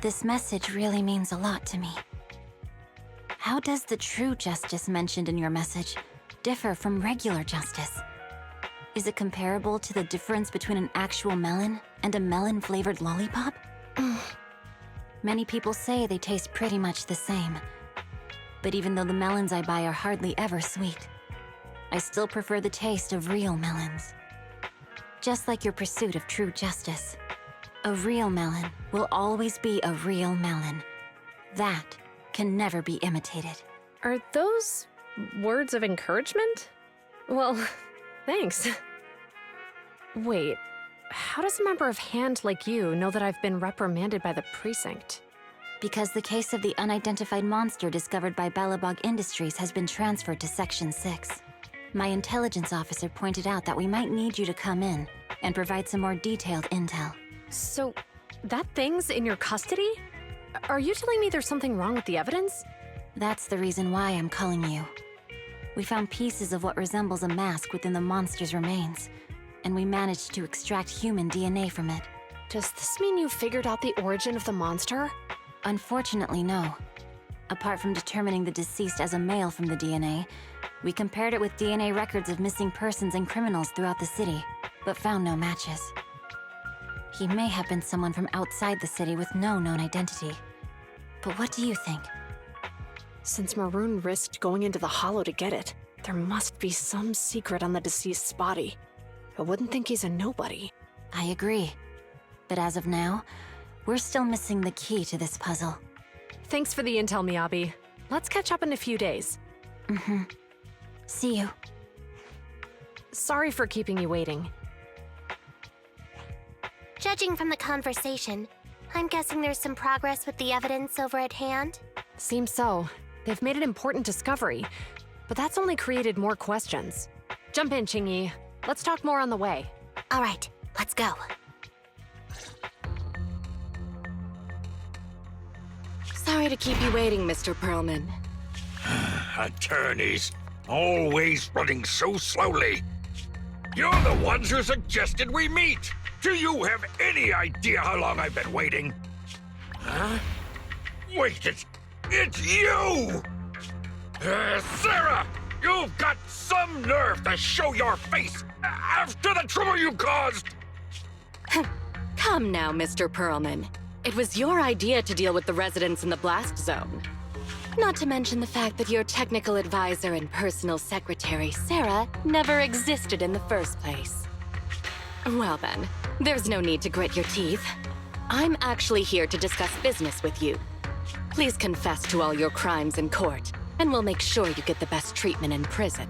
this message really means a lot to me. How does the true justice mentioned in your message differ from regular justice? Is it comparable to the difference between an actual melon and a melon-flavored lollipop? Many people say they taste pretty much the same. But even though the melons I buy are hardly ever sweet, I still prefer the taste of real melons. Just like your pursuit of true justice, a real melon will always be a real melon. That can never be imitated. Are those words of encouragement? Well, thanks. Wait, how does a member of Hand like you know that I've been reprimanded by the precinct? Because the case of the unidentified monster discovered by Balabog Industries has been transferred to Section 6. My intelligence officer pointed out that we might need you to come in and provide some more detailed intel. So, that thing's in your custody? Are you telling me there's something wrong with the evidence? That's the reason why I'm calling you. We found pieces of what resembles a mask within the monster's remains, and we managed to extract human DNA from it. Does this mean you figured out the origin of the monster? Unfortunately, no. Apart from determining the deceased as a male from the DNA, we compared it with DNA records of missing persons and criminals throughout the city, but found no matches. He may have been someone from outside the city with no known identity. But what do you think? Since Maroon risked going into the Hollow to get it, there must be some secret on the deceased's body. I wouldn't think he's a nobody. I agree. But as of now, we're still missing the key to this puzzle. Thanks for the intel, Miyabi. Let's catch up in a few days. Mm-hmm. See you. Sorry for keeping you waiting. Judging from the conversation, I'm guessing there's some progress with the evidence over at Hand? Seems so. They've made an important discovery, but that's only created more questions. Jump in, Qingyi. Let's talk more on the way. All right, let's go. Sorry to keep you waiting, Mr. Perlman. Attorneys, always running so slowly. You're the ones who suggested we meet. Do you have any idea how long I've been waiting? Huh? Wait, it's you! Sarah! You've got some nerve to show your face after the trouble you caused! Come now, Mr. Perlman. It was your idea to deal with the residents in the blast zone. Not to mention the fact that your technical advisor and personal secretary, Sarah, never existed in the first place. Well then, there's no need to grit your teeth. I'm actually here to discuss business with you. Please confess to all your crimes in court, and we'll make sure you get the best treatment in prison.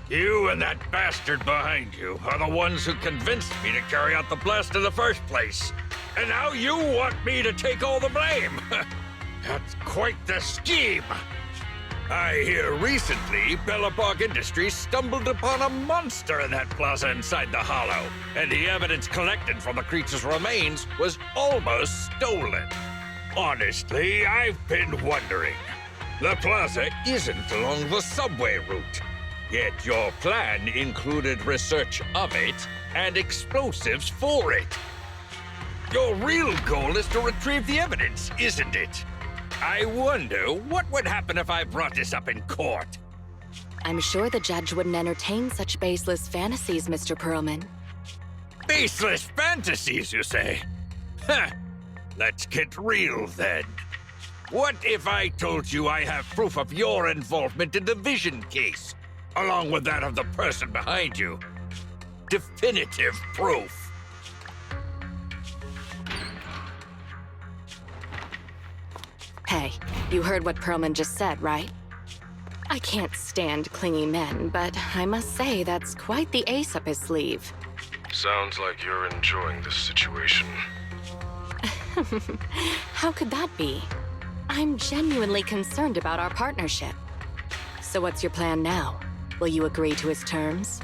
You and that bastard behind you are the ones who convinced me to carry out the blast in the first place. And now you want me to take all the blame. That's quite the scheme. I hear recently Bellabog Industries stumbled upon a monster in that plaza inside the Hollow, and the evidence collected from the creature's remains was almost stolen. Honestly, I've been wondering. The plaza isn't along the subway route, yet your plan included research of it and explosives for it. Your real goal is to retrieve the evidence, isn't it? I wonder what would happen if I brought this up in court. I'm sure the judge wouldn't entertain such baseless fantasies, Mr. Perlman. Baseless fantasies, you say? Huh. Let's get real then. What if I told you I have proof of your involvement in the Vision case, along with that of the person behind you? Definitive proof. Hey, you heard what Perlman just said, right? I can't stand clingy men, but I must say that's quite the ace up his sleeve. Sounds like you're enjoying this situation. How could that be? I'm genuinely concerned about our partnership. So what's your plan now? Will you agree to his terms?